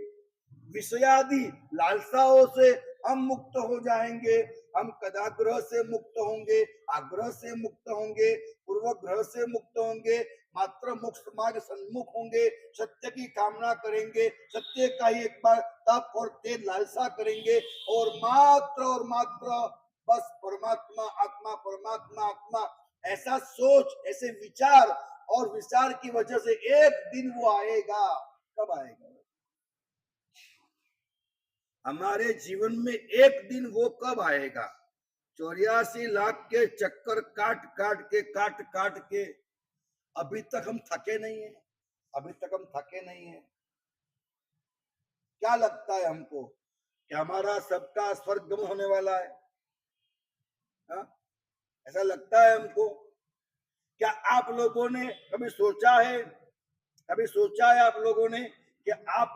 विषयादि लालसाओं से हम मुक्त हो जाएंगे, हम कदाग्रह से मुक्त होंगे, आग्रह से मुक्त होंगे, पूर्वग्रह से मुक्त होंगे, मात्र मोक्ष मार्ग सन्मुख होंगे, सत्य की कामना करेंगे, सत्य का ही एक बार तप और तेज लालसा करेंगे, और मात्र बस परमात्मा आत्मा, परमात्मा आत्मा, ऐसा सोच, ऐसे विचार, और विचार की वजह से एक दिन वो आएगा। कब आएगा? हमारे जीवन में एक दिन वो कब आएगा? 84 लाख के चक्कर काट काट के अभी तक हम थके नहीं है, अभी तक हम थके नहीं है। क्या लगता है हमको कि हमारा सबका स्वर्ग होने वाला है? हा? ऐसा लगता है हमको? क्या आप लोगों ने कभी सोचा है, कभी सोचा है आप लोगों ने कि आप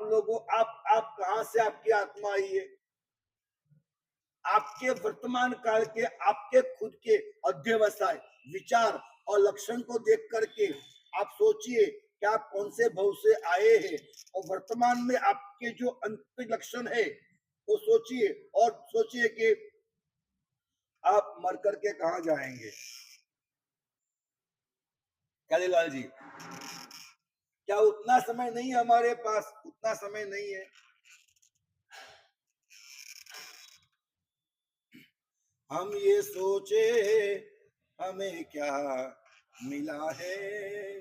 कहां से आपकी आत्मा आई है? आपके वर्तमान काल के, आपके खुद के अध्यवसाय, विचार और लक्षण को देख करके आप सोचिए कि आप कौन से भव से आए हैं, और वर्तमान में आपके जो अंतिम लक्षण है वो सोचिए, और सोचिए कि आप मर करके कहां जाएंगे। कालीलाल जी, क्या उतना समय नहीं है हमारे पास? उतना समय नहीं है। हम ये सोचे हमें क्या मिला है,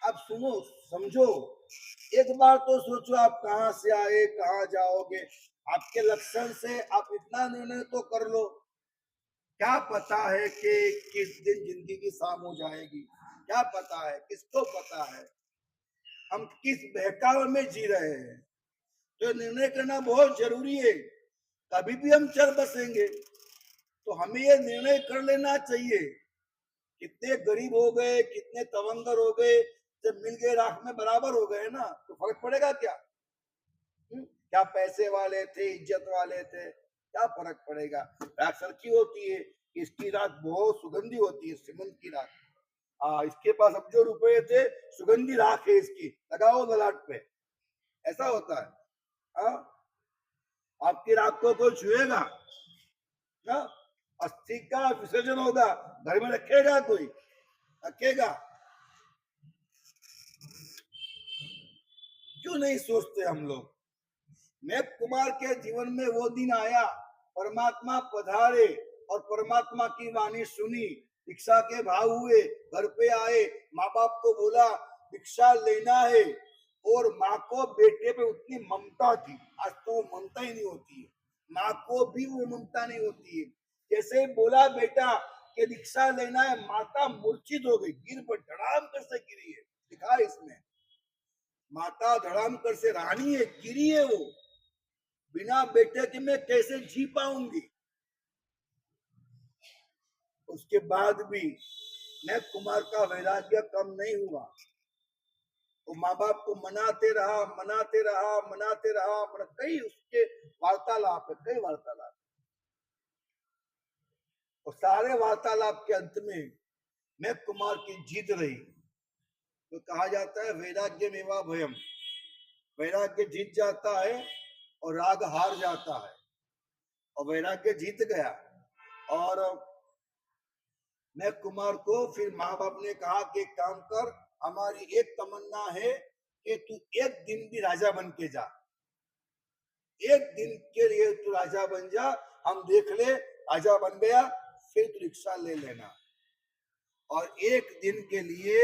अब सुनो, समझो, एक बार तो सोचो आप कहां से आए, कहां जाओगे। आपके लक्षण से आप इतना निर्णय तो कर लो, क्या पता है कि किस दिन जिंदगी शाम हो जाएगी? क्या पता है? किसको पता है? हम किस बहकावे में जी रहे हैं? तो निर्णय करना बहुत जरूरी है। कभी भी हम चल बसेंगे, तो हमें ये निर्णय कर लेना चाहिए। कितने गरीब हो गए, कितने तवंगर हो गए, जब मिल गए राख में बराबर हो गए ना, तो फर्क पड़ेगा क्या? क्या पैसे वाले थे, इज्जत वाले थे, क्या फर्क पड़ेगा? राख सलखी होती है, इसकी राख बहुत सुगंधी होती है, सीमंत की राख। इसके पास अब जो रुपए थे, सुगंधी राख है इसकी, लगाओ ललाट पे, ऐसा होता है। आपकी राख को कोई छुएगा? अस्थि का विसर्जन होगा, घर में रखेगा कोई? रखेगा? क्यों नहीं सोचते हम लोग? मेघ कुमार के जीवन में वो दिन आया, परमात्मा पधारे और परमात्मा की वाणी सुनी, दीक्षा के भाव हुए, घर पे आए, माँ बाप को बोला दीक्षा लेना है, और माँ को बेटे पे उतनी ममता थी। आज तो ममता ही नहीं होती है, माँ को भी वो ममता नहीं होती है। जैसे बोला बेटा कि दीक्षा लेना है, माता मूर्छित हो गई, गिर पर धड़ाम कर से गिरी है, दिखा इसमें। माता धड़ाम कर से, रानी है, गिरी है वो, बिना बेटे के मैं कैसे जी पाऊंगी? उसके बाद भी मैं कुमार का वैराग्य कम नहीं हुआ। वो माँ बाप को मनाते रहा, कई उसके वार्तालाप है, कई वार्तालाप, और सारे वार्तालाप के अंत में मैं कुमार की जीत रही। तो कहा जाता है वैराग्य मेवा भयम, वैराग्य जीत जाता है और राग हार जाता है, और वैराग्य जीत गया। और मैं कुमार को फिर माँ बाप ने कहा कि एक काम कर, हमारी एक तमन्ना है कि तू एक दिन भी राजा बन के जा, एक दिन के लिए तू राजा बन जा, हम देख ले, राजा बन गया फिर तू रिक्शा ले लेना। और एक दिन के लिए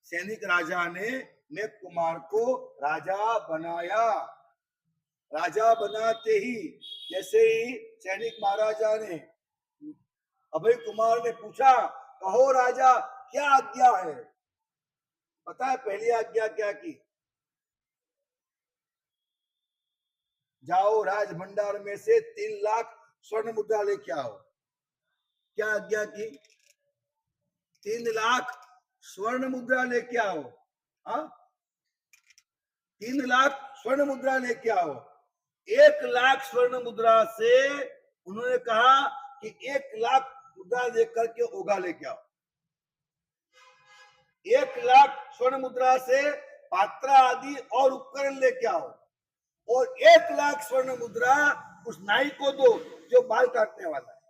सैनिक राजा ने मैं कुमार को राजा बनाया। राजा बनाते ही जैसे ही सैनिक महाराजा ने अभय कुमार ने पूछा, कहो राजा क्या आज्ञा है? पता है पहली आज्ञा क्या की? जाओ राज भंडार में से 3 लाख स्वर्ण मुद्रा लेके आओ। क्या आज्ञा की? 3 लाख स्वर्ण मुद्रा लेके आओ। हाँ, 3 लाख स्वर्ण मुद्रा लेके आओ। 1 लाख स्वर्ण मुद्रा से उन्होंने कहा कि 1 लाख मुद्रा लेकर के ओघा लेके आओ। 1 लाख स्वर्ण मुद्रा से पात्रा आदि और उपकरण लेके आओ, और 1 लाख स्वर्ण मुद्रा उस नाई को दो जो बाल काटने वाला है।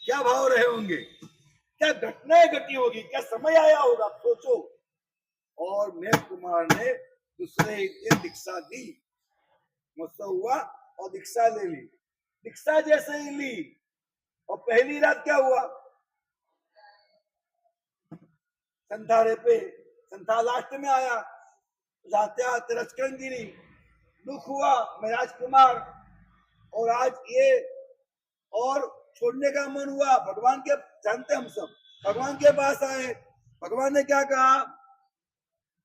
क्या भाव रहे होंगे, क्या घटनाएं घटी होगी, क्या समय आया होगा, सोचो। और मेघ कुमार ने दूसरे दिन दीक्षा दी, मुझसे हुआ और दीक्षा ले ली। दीक्षा जैसे ही ली और पहली रात क्या हुआ, संधारे पे संधा लास्ट में आया, जाते आते रचकन गिरी, दुख हुआ मैं राजकुमार, और आज ये और छोड़ने का मन हुआ। भगवान के जानते हम सब, भगवान के पास आए। भगवान ने क्या कहा?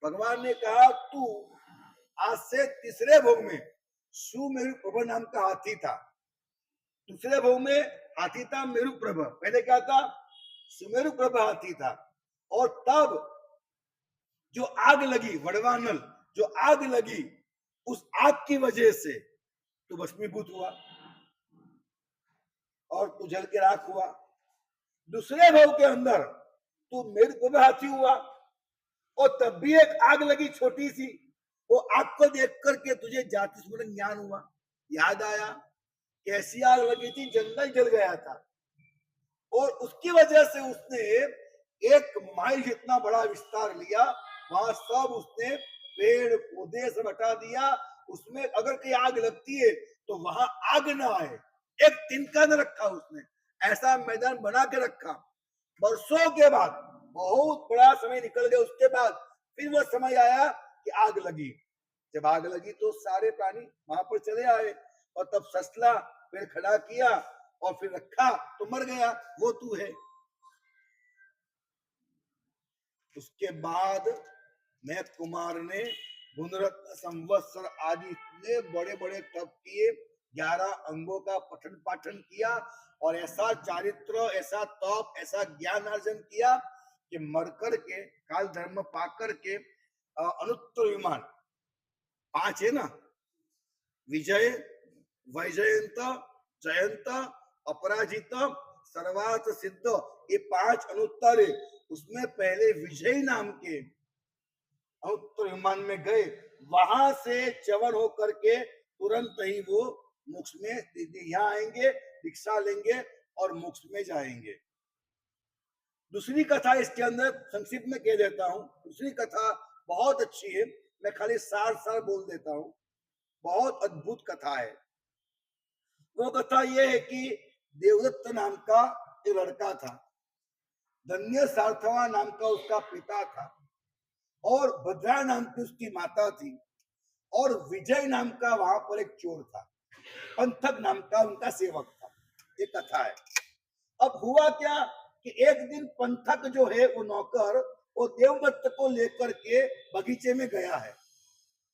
भगवान ने कहा तू आज से तीसरे भोग में सुमेरु प्रभ नाम का हाथी था। दूसरे भोग में हाथी था मेरु प्रभ, पहले क्या था? सुमेरु प्रभ हाथी था। और तब जो आग लगी, वड़वानल जो आग लगी, उस आग की वजह से तू भस्मीभूत हुआ और तू जल के राख हुआ। दूसरे भव के अंदर तू मेरु प्रभ हाथी हुआ, और तब भी एक आग लगी छोटी सी, वो आग को देख करके तुझे जाति स्मरण ज्ञान हुआ, याद आया कैसी आग लगी थी, जंगल जल गया था, और उसकी वजह से उसने 1 माइल जितना बड़ा विस्तार लिया, वहां सब उसने पेड़ पौधे सब हटा दिया। उसमें अगर कहीं आग लगती है तो वहां आग ना आए, एक तिनका न रखा उसने, ऐसा मैदान बना के रखा। वर्षों के बाद, बहुत बड़ा समय निकल गया, उसके बाद फिर वो समय आया कि आग लगी। जब आग लगी तो सारे प्राणी वहां पर चले आए, और तब ससला फिर खड़ा किया और फिर रखा तो मर गया, वो तू है। उसके बाद मेघ कुमार ने गुणरत्न संवत्सर आदि इतने बड़े बड़े तप किए, 11 अंगों का पठन पाठन किया, और ऐसा चारित्र, ऐसा तप, ऐसा ज्ञान अर्जन किया कि मर कर के काल धर्म पा करके अनुत्तर विमान 5 है ना, विजय, वैजयंत, जयंत, अपराजित, सर्वार्थ सिद्ध, ये 5 अनुत्तर है। उसमें पहले विजय नाम के अनुत्तर विमान में गए, वहां से च्यवन होकर के तुरंत ही वो मोक्ष में यहाँ आएंगे, दीक्षा लेंगे और मोक्ष में जाएंगे। दूसरी कथा इसके अंदर संक्षिप्त में कह देता हूं। दूसरी कथा बहुत अच्छी है, मैं खाली सार बोल देता हूं। बहुत अद्भुत कथा है। वो कथा ये है कि देवदत्त नाम का एक लड़का था, धन्य सार्थवा नाम का उसका पिता था, और भद्रा नाम की उसकी माता थी, और विजय नाम का वहां पर एक चोर था, पंथक नाम का उनका सेवक था। ये कथा है। अब हुआ क्या कि एक दिन पंथक जो है वो नौकर, वो देवदत्त को लेकर के बगीचे में गया है।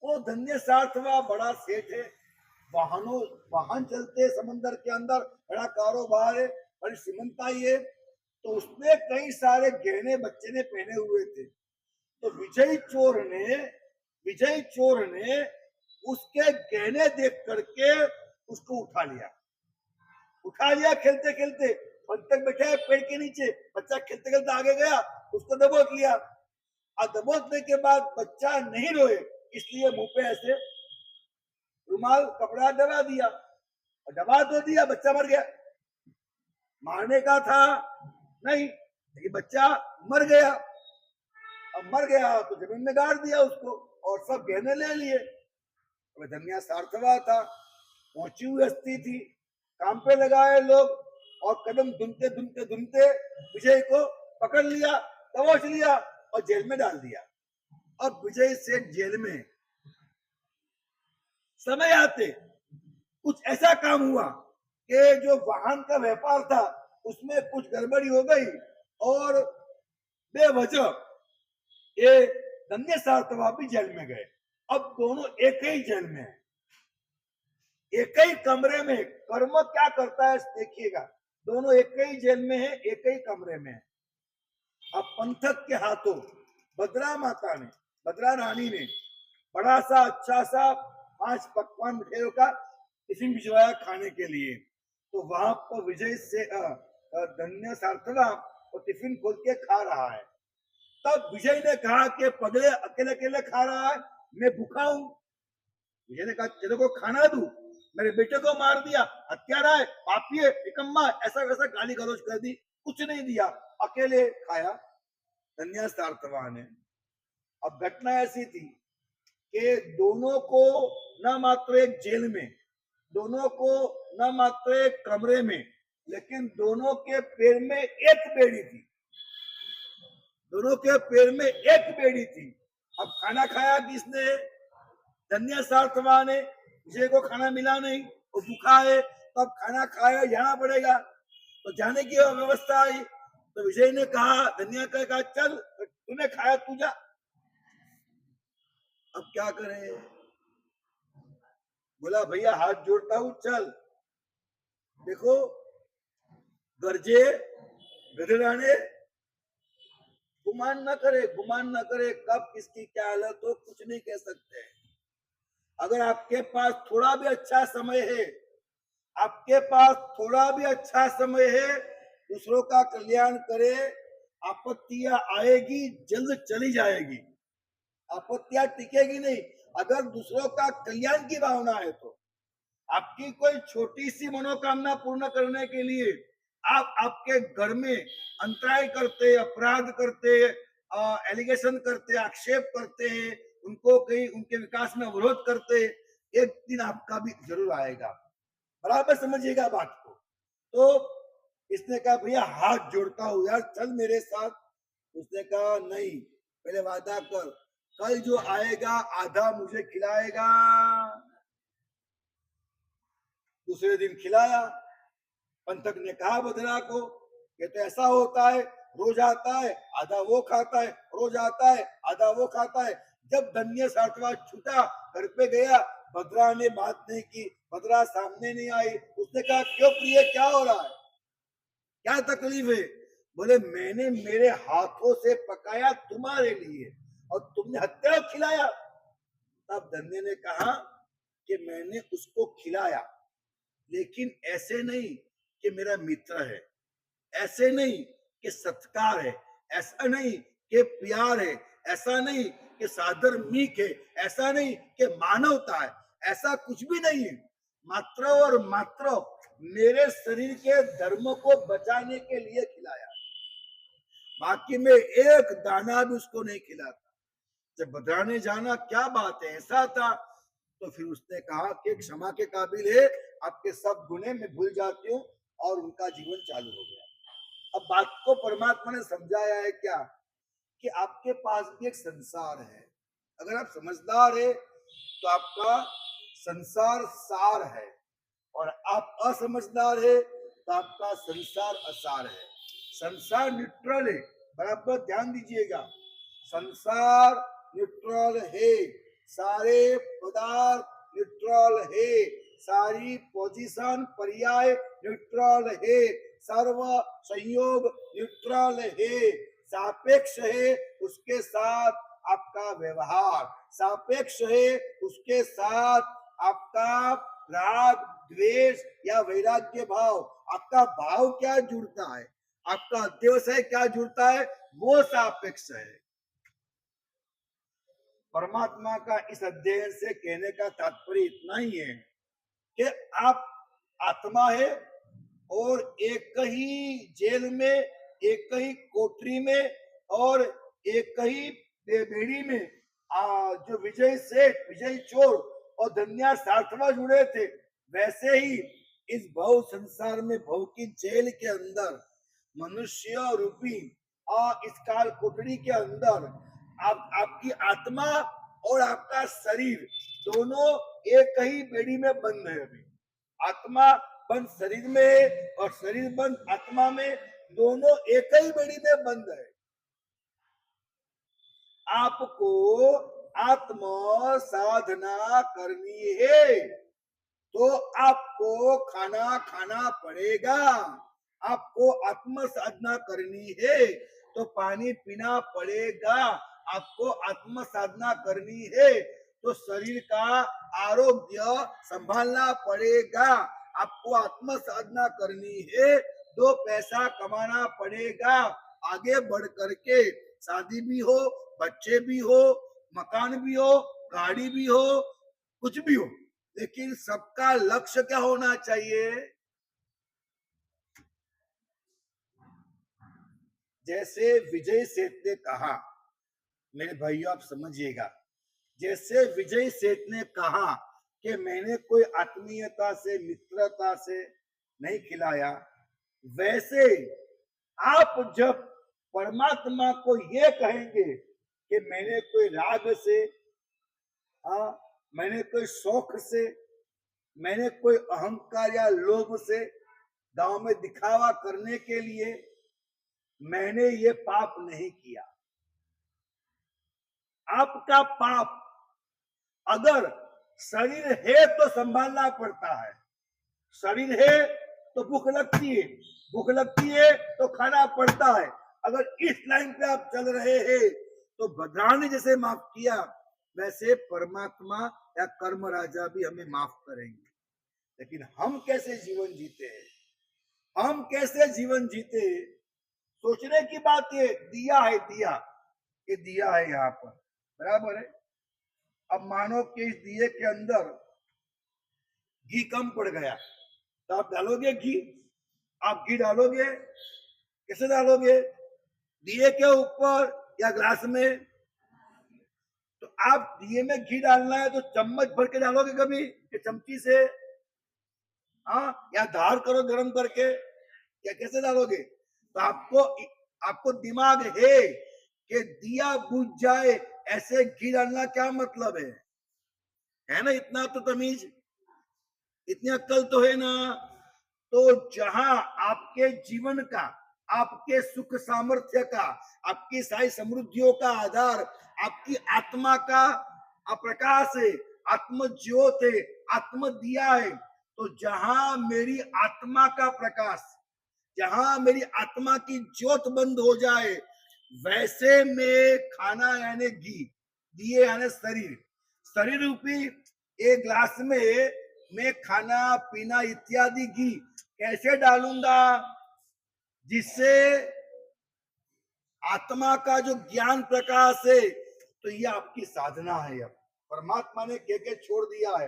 वो धन्य सार्थवा बड़ा सेठ है, वाहन चलते समंदर के अंदर, बड़ा कारोबार है, बड़ी श्रीमंताई है। तो उसने कई सारे गहने बच्चे ने पहने हुए थे। तो विजय चोर ने उसके गहने देख करके उसको उठा लिया खेलते खेलते। पंथक बैठा है पेड़ के नीचे, बच्चा खेलते खेलते आगे गया, उसको दबोच लिया, और दबोचने के बाद बच्चा नहीं रोए इसलिए मुंह पे ऐसे रुमाल कपड़ा दबा दिया, और दबा तो दिया, बच्चा मर गया। मारने का था नहीं, लेकिन बच्चा मर गया। अब मर गया तो जमीन में गाड़ दिया उसको, और सब गहने ले लिए। धन्या सार्थवा था, पहुंची हुई हस्ती थी, काम पे लगाए लोग, और कदम धुनते विजय को पकड़ लिया, दबोच लिया और जेल में डाल दिया। अब विजय सेठ जेल में, समय आते कुछ ऐसा काम हुआ कि जो वाहन का व्यापार था उसमें कुछ गड़बड़ी हो गई और बेवजह ये धन्य सार्थवा भी जेल में गए। अब दोनों एक ही जेल में है, एक ही कमरे में। कर्म क्या करता है देखिएगा, दोनों एक ही जेल में है, एक ही कमरे में है। अब पंथक के हाथों भद्रा माता ने, भद्रा रानी ने बड़ा सा अच्छा सा 5 पकवान मिठाइयों का टिफिन भिजवाया खाने के लिए। तो वहां पर विजय से धन्य सार्थवा वो टिफिन खोल के खा रहा है। तब विजय ने कहा कि पगले अकेले अकेले खा रहा है, मैं भूखा हूं। विजय ने कहा तेरे को खाना दूं, मेरे बेटे को मार दिया, हत्यारा है, पापी है, निकम्मा, ऐसा वैसा गाली गलौज कर दी, कुछ नहीं दिया, अकेले खाया धन्य सार्थवा ने। अब घटना ऐसी थी कि दोनों को न मात्र एक जेल में, दोनों को न मात्र एक कमरे में, लेकिन दोनों के पैर में एक बेड़ी थी, दोनों के पैर में एक बेड़ी थी। अब खाना खाया किसने? धन्य सार्थवा ने। विजय को खाना मिला नहीं, वो भूखा है, तो अब खाना खाया जाना पड़ेगा, तो जाने की व्यवस्था आई। तो विजय ने कहा, धन्य का कहा चल तूने खाया तू जा। अब क्या करे? बोला भैया हाथ जोड़ता हूं चल। देखो गर्जे गधराने गुमान न करे, गुमान न करे, कब किसकी क्या हालत हो कुछ नहीं कह सकते। अगर आपके पास थोड़ा भी अच्छा समय है, आपके पास थोड़ा भी अच्छा समय है, दूसरों का कल्याण करे, आपत्तियां आएगी जल्द चली जाएगी, आपत्तियां टिकेगी नहीं। अगर दूसरों का कल्याण की भावना है तो आपकी कोई छोटी सी मनोकामना पूर्ण करने के लिए आप आपके घर में अंतराय करते, अपराध करते, एलिगेशन करते, आक्षेप करते हैं, उनको कहीं उनके विकास में अवरोध करते, एक दिन आपका भी जरूर आएगा। बराबर समझिएगा बात को। तो इसने कहा भैया हाथ जोड़ता हूं यार चल मेरे साथ। उसने कहा नहीं, पहले वादा कर, कल जो आएगा आधा मुझे खिलाएगा। दूसरे दिन खिलाया। पंथक ने कहा भद्रा को कि तो ऐसा होता है, रोज आता है आधा वो खाता है, रोज आता है आधा वो खाता है। जब धन्य सार्थवा छूटा, घर पे गया, भद्रा ने बात नहीं की, भद्रा सामने नहीं आई। उसने कहा क्यों प्रिय, क्या हो रहा है, क्या तकलीफ है? बोले मैंने मेरे हाथों से पकाया तुम्हारे लिए और तुमने हत्या खिलाया। तब धन्य ने कहा कि मैंने उसको खिलाया, लेकिन ऐसे नहीं कि मेरा मित्र है, ऐसे नहीं कि सत्कार है, ऐसा नहीं कि प्यार है, ऐसा नहीं कि सादर मीक है, ऐसा नहीं कि मानवता है, ऐसा कुछ भी नहीं है। मात्र और मात्र मेरे शरीर के धर्म को बचाने के लिए खिलाया, बाकी में एक दाना भी उसको नहीं खिलाता। जब भद्रा ने जाना क्या बात है, ऐसा था, तो फिर उसने कहा कि क्षमा के काबिल है, आपके सब गुने मैं भूल जाती हूँ, और उनका जीवन चालू हो गया। अब बात को परमात्मा ने समझाया है क्या, कि आपके पास भी एक संसार है। अगर आप समझदार है तो आपका संसार सार है, और आप असमझदार है तो आपका संसार असार है। संसार न्यूट्रल है, बराबर ध्यान दीजिएगा, संसार न्यूट्रल है, सारे पदार्थ न्यूट्रल है, सारी पोजीशन पर्याय न्यूट्रल है, सर्व संयोग न्यूट्रल है, सापेक्ष है उसके साथ आपका व्यवहार, सापेक्ष है उसके साथ आपका राग द्वेष या वैराग्य भाव, आपका भाव क्या जुड़ता है, आपका अध्यवसाय क्या जुड़ता है, वो सापेक्ष है। परमात्मा का इस अध्ययन से कहने का तात्पर्य इतना ही है कि आप आत्मा है और एक ही जेल में, एक ही कोठरी में और एक ही बेड़ी में जो विजय सेठ, विजय चोर और धन्या सार्थवा जुड़े थे, वैसे ही इस भव संसार में, भव की जेल के अंदर मनुष्य रूपी और इस काल कोठरी के अंदर आपकी आत्मा और आपका शरीर दोनों एक ही बेड़ी में बंद है। अभी आत्मा बंद शरीर में है और शरीर बंद आत्मा में, दोनों एक ही बेड़ी में बंद है। आपको आत्म साधना करनी है तो आपको खाना खाना पड़ेगा। आपको आत्म साधना करनी है तो पानी पीना पड़ेगा। आपको आत्म साधना करनी है तो शरीर का आरोग्य संभालना पड़ेगा। आपको आत्म साधना करनी है तो पैसा कमाना पड़ेगा। आगे बढ़ करके शादी भी हो, बच्चे भी हो, मकान भी हो, गाड़ी भी हो, कुछ भी हो, लेकिन सबका लक्ष्य क्या होना चाहिए? जैसे विजय सेठ ने कहा, मेरे भाइयों आप समझिएगा, जैसे विजय सेठ ने कहा कि मैंने कोई आत्मीयता से, मित्रता से नहीं खिलाया, वैसे आप जब परमात्मा को ये कहेंगे कि मैंने कोई राग से, मैंने कोई शौक से, मैंने कोई अहंकार या लोभ से, गांव में दिखावा करने के लिए मैंने ये पाप नहीं किया। आपका पाप, अगर शरीर है तो संभालना पड़ता है, शरीर है तो भूख लगती है, भूख लगती है तो खाना पड़ता है। अगर इस लाइन पे आप चल रहे हैं तो भद्रान ने जैसे माफ किया, वैसे परमात्मा या कर्म राजा भी हमें माफ करेंगे। लेकिन हम कैसे जीवन जीते हैं, हम कैसे जीवन जीते, सोचने की बात है। दिया है, दिया, ये दिया है यहाँ पर, बराबर है। अब मानो कि इस दिए के अंदर घी कम पड़ गया तो आप डालोगे घी? आप घी डालोगे? कैसे डालोगे? दिए के ऊपर या ग्लास में? तो आप दिए में घी डालना है तो चम्मच भर के डालोगे कभी, कि चमची से? हाँ, या धार करो गरम करके, क्या कैसे डालोगे? तो आपको दिमाग है कि दिया बुझ जाए ऐसे घी डालना क्या मतलब है ना? इतना तो तमीज, इतनी अक्ल तो है ना। तो जहां आपके जीवन का, आपके सुख सामर्थ्य का, आपकी सारी समृद्धियों का आधार आपकी आत्मा का प्रकाश है, आत्म ज्योत है, आत्म दिया है, तो जहां मेरी आत्मा का प्रकाश, जहां मेरी आत्मा की ज्योत बंद हो जाए, वैसे में खाना यानी घी, दिए यानी शरीर, शरीर रूपी एक ग्लास में मैं खाना पीना इत्यादि घी कैसे डालूंगा, जिससे आत्मा का जो ज्ञान प्रकाश है। तो ये आपकी साधना है। अब परमात्मा ने के छोड़ दिया है,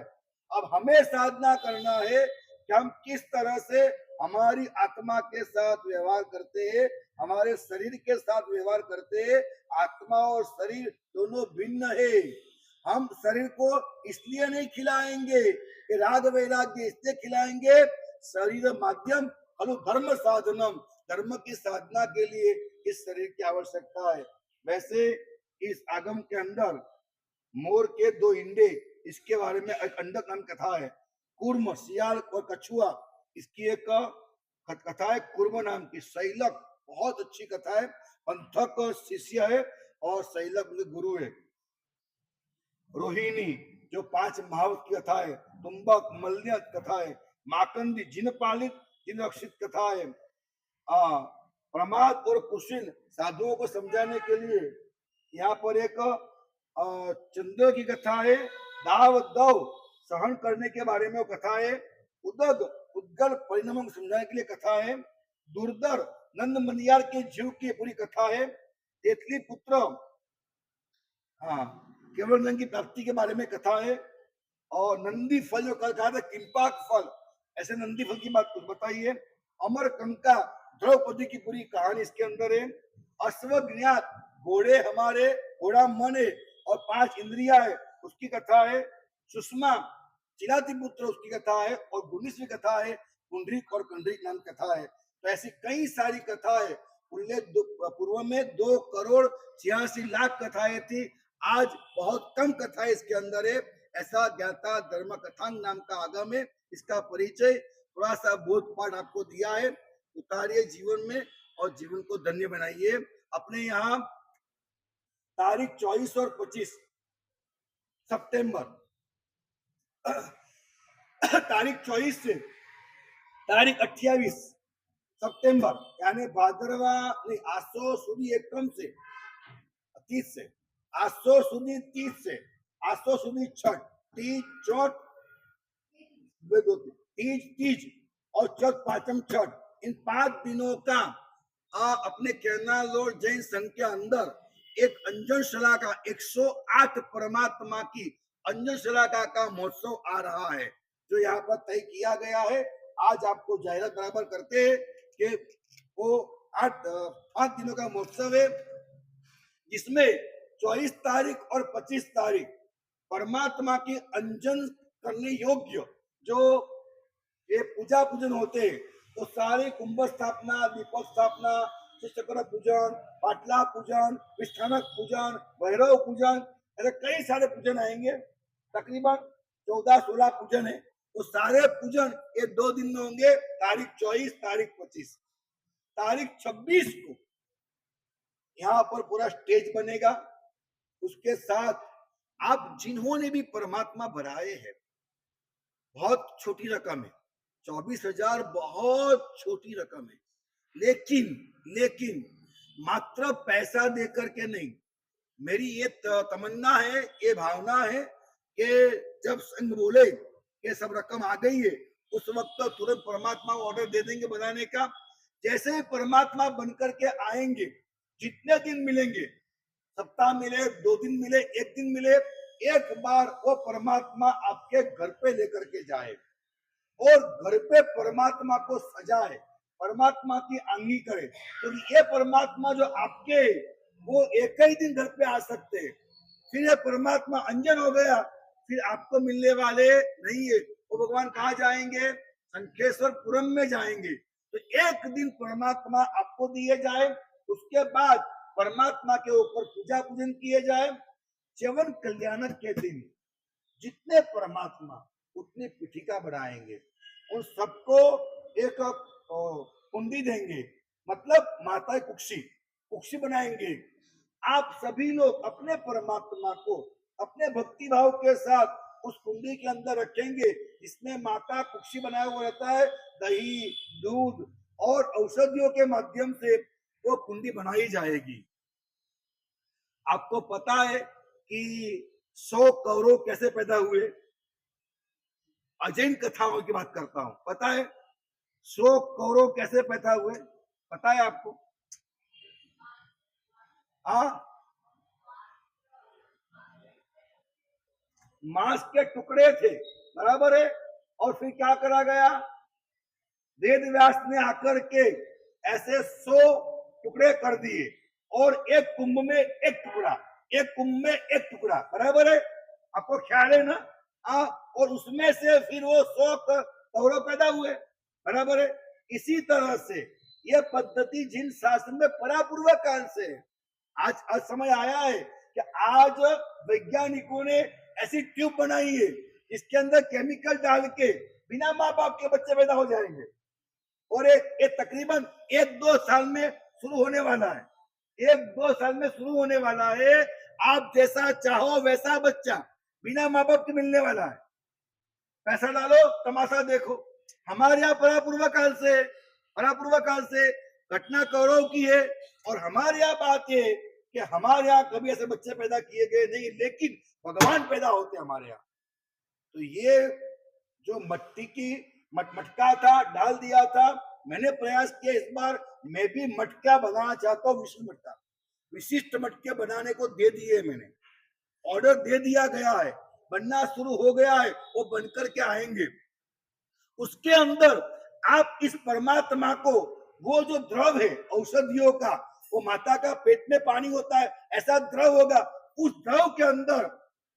अब हमें साधना करना है कि हम किस तरह से हमारी आत्मा के साथ व्यवहार करते हैं, हमारे शरीर के साथ व्यवहार करते हैं। आत्मा और शरीर दोनों भिन्न है। हम शरीर को इसलिए नहीं खिलाएंगे कि राग वैराग्य, इसलिए खिलाएंगे शरीर माध्यम खलु धर्म साधनम, धर्म की साधना के लिए इस शरीर की आवश्यकता है। वैसे इस आगम के अंदर मोर के 2 इंडे, इसके बारे में एक अंडक नाम कथा है। कूर्म, सियाल और कछुआ, इसकी एक कथा है कूर्म नाम की। शैलक बहुत अच्छी कथा है, पंथक शिष्य है और शैलक गुरु है। रोहिणी जो 5 महावत की कथा है, तुम्बक मल्य कथा है, माकंदी जिन पालित जिन रक्षित कथा है, प्रमाद और कुशिल साधुओं को समझाने के लिए। यहाँ पर एक चंद्र की कथा है, दाव दव सहन करने के बारे में कथा है, उदग उद्गल परिणामों को समझाने के लिए कथा है, दुर्धर नंद मनियार के जीव की पूरी कथा है, तेतली पुत्र केवल रंग की प्राप्ति के बारे में कथा है, और नंदी फल जो कल कहा था किंपाक फल, ऐसे नंदी फल की बात कुछ बताइए। अमर कंका द्रौपदी की पूरी कहानी इसके अंदर है। अश्वज्ञात घोड़े हमारे, घोड़ा मन है और 5 इंद्रिया है, उसकी कथा है। सुषमा चिलाती पुत्र, उसकी कथा है। और 19वीं कथा है पुंडरीक और कंडरीक नाम कथा है। तो ऐसी कई सारी कथा है। पूर्व में 2,86,00,000 कथाएं थी। आज बहुत कम कथाएं इसके अंदर है। ऐसा ज्ञाता धर्म कथांग नाम का आगम है। इसका परिचय थोड़ा सा बोध पाठ आपको दिया है। उतारिए जीवन में और जीवन को धन्य बनाइए। अपने यहाँ तारीख 24 और 25 सितंबर तारीख 24 से तारीख 28 सितंबर यानी भाद्रवा नहीं आसो सुधी एकम से 30 से आसो सुधी 30 से आसो सुधी छठ तीज चौथ तीज तीज और चौथ पांचम छठ इन 5 दिनों का अपने केरनालोर जैन संघ के अंदर एक अंजनशला का 108 परमात्मा की अंजनशला का महोत्सव आ रहा है, जो यहाँ पर तय किया गया है। आज आपको जाहिरात बराबर करते हैं कि वो 5 दिनों का महोत्सव है, जिसमें 24 तारीख और 25 तारीख परमात्मा की अंजन करने योग्य जो ये पूजा पूजन होते हैं, तो सारे कुंभ स्थापना, दीपक स्थापना, चक्र पूजन, पाटला पूजन, विष्ठानक पूजन, भैरव पूजन, ऐसे कई सारे पूजन आएंगे। तकरीबन 14-16 पूजन है। वो सारे पूजन ये 2 दिन में होंगे, तारीख 24, तारीख 25। तारीख 26 को यहाँ पर पूरा स्टेज बनेगा। उसके साथ आप जिन्होंने भी परमात्मा बनाए हैं, बहुत छोटी रकम है, 24,000 बहुत छोटी रकम है, लेकिन मात्र पैसा देकर के नहीं। मेरी ये तमन्ना है, ये भावना है कि जब संघ बोले कि सब रकम आ गई है, उस वक्त तो तुरंत परमात्मा ऑर्डर दे देंगे बनाने का। जैसे ही परमात्मा बनकर के आएंगे, जितने दिन मिलेंगे, सप्ताह मिले, 2 दिन मिले, 1 दिन मिले, एक बार वो परमात्मा आपके घर पे लेकर के जाए और घर पे परमात्मा को सजाए, परमात्मा की आंगी करे। तो ये परमात्मा जो आपके, वो एक ही दिन घर पे आ सकते हैं। फिर ये परमात्मा अंजन हो गया, फिर आपको मिलने वाले नहीं है। वो भगवान कहाँ जाएंगे? शंखेश्वरपुरम में जाएंगे। तो एक दिन परमात्मा आपको दिए जाए, उसके बाद परमात्मा के ऊपर पूजा पूजन किए जाए। च्यवन कल्याणक के दिन जितने परमात्मा उतनी पीठिका बढ़ाएंगे, उन सबको एक कुंडी देंगे, मतलब माता कुक्षी बनाएंगे। आप सभी लोग अपने परमात्मा को अपने भक्ति भाव के साथ उस कुंडी के अंदर रखेंगे, जिसमें माता कुक्षी बनाया हुआ रहता है। दही, दूध और औषधियों के माध्यम से वो कुंडी बनाई जाएगी। आपको पता है कि 100 कौरव कैसे पैदा हुए? अजैन कथाओं की बात करता हूं। पता है 100 कौरव कैसे पैदा हुए? पता है आपको? मांस के टुकड़े थे, बराबर है। और फिर क्या करा गया? वेद व्यास ने आकर के ऐसे 100 टुकड़े कर दिए और एक कुंभ में एक टुकड़ा, एक कुंभ में एक टुकड़ा, बराबर है। आपको ख्याल है ना? और उसमें से फिर वो 100 कौरव पैदा हुए, बराबर है। इसी तरह से यह पद्धति जिन शासन में परापूर्व काल से आज समय आया है कि आज वैज्ञानिकों ने ऐसी ट्यूब बनाई है, इसके अंदर केमिकल डाल के बिना माँ बाप के बच्चे पैदा हो जाएंगे। और एक तकरीबन 1-2 साल में शुरू होने वाला है, 1-2 साल में शुरू होने वाला है। आप जैसा चाहो वैसा बच्चा बिना माँ बाप के मिलने वाला है। पैसा डालो, तमाशा देखो। हमारे यहाँ परापूर्व काल से घटना कौरव की है। और हमारे यहाँ बात है कि हमारे यहाँ कभी ऐसे बच्चे पैदा किए गए नहीं, लेकिन भगवान पैदा होते हमारे यहाँ। तो ये जो मट्टी की मटका था, डाल दिया था। मैंने प्रयास किया, इस बार मैं भी मटका बनाना चाहता हूँ, विशिष्ट मटके बनाने को दे दिए, मैंने ऑर्डर दे दिया गया है, बनना शुरू हो गया है, वो बनकर के आएंगे। उसके अंदर आप इस परमात्मा को, वो जो द्रव है औषधियों का, वो माता का पेट में पानी होता है, ऐसा द्रव होगा, उस द्रव के अंदर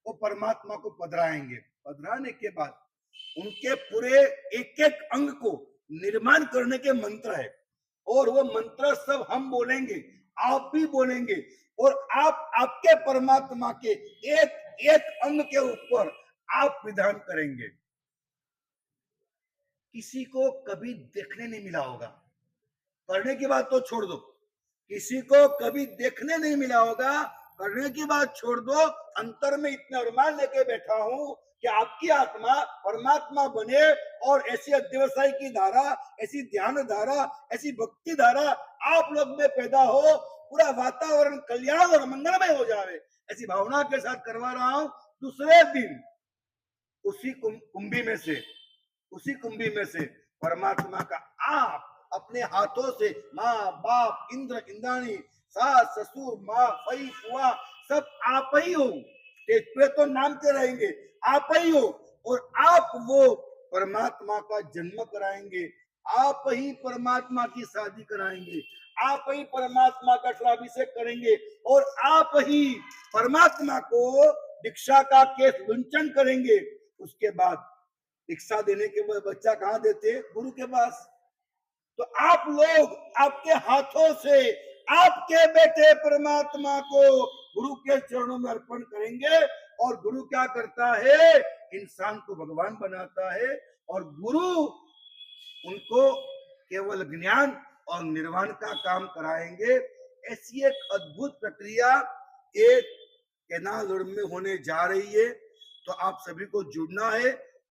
वो परमात्मा को पधराएंगे। पधराने के बाद उनके पूरे एक एक अंग को निर्माण करने के मंत्र है। और वो मंत्र सब हम बोलेंगे, आप भी बोलेंगे, और आप आपके परमात्मा के एक एक अंग के ऊपर आप विधान करेंगे। किसी को कभी देखने नहीं मिला होगा, करने की बात तो छोड़ दो, किसी को कभी देखने नहीं मिला होगा, करने की बात छोड़ दो, अंतर में इतना अरमान लेके बैठा हूं कि आपकी आत्मा परमात्मा बने और ऐसी अध्यवसाय की धारा, ऐसी ध्यान धारा, ऐसी भक्ति धारा आप लोग में पैदा हो, पूरा वातावरण कल्याण और मंगलमय हो जाए, ऐसी भावना के साथ करवा रहा हूं। दूसरे दिन उसी कुंभी में से परमात्मा का आप अपने हाथों से, माँ बाप इंद्र इंद्राणी सास ससुर माँ फई फुआ सब आप ही हो, स्टेज पे तो नाम के रहेंगे, आप ही हो, और आप वो परमात्मा का जन्म कराएंगे, आप ही परमात्मा की शादी कराएंगे, आप ही परमात्मा का अभिषेक करेंगे, और आप ही परमात्मा को दीक्षा का केस लुंचन करेंगे। उसके बाद दीक्षा देने के बाद बच्चा कहाँ देते? गुरु के पास। तो आप लोग आपके हाथों से आपके बेटे परमात्मा को गुरु के चरणों में अर्पण करेंगे, और गुरु क्या करता है? इंसान को भगवान बनाता है, और गुरु उनको केवल ज्ञान और निर्वाण का काम कराएंगे। ऐसी एक अद्भुत प्रक्रिया एक केनाल में होने जा रही है। तो आप सभी को जुड़ना है।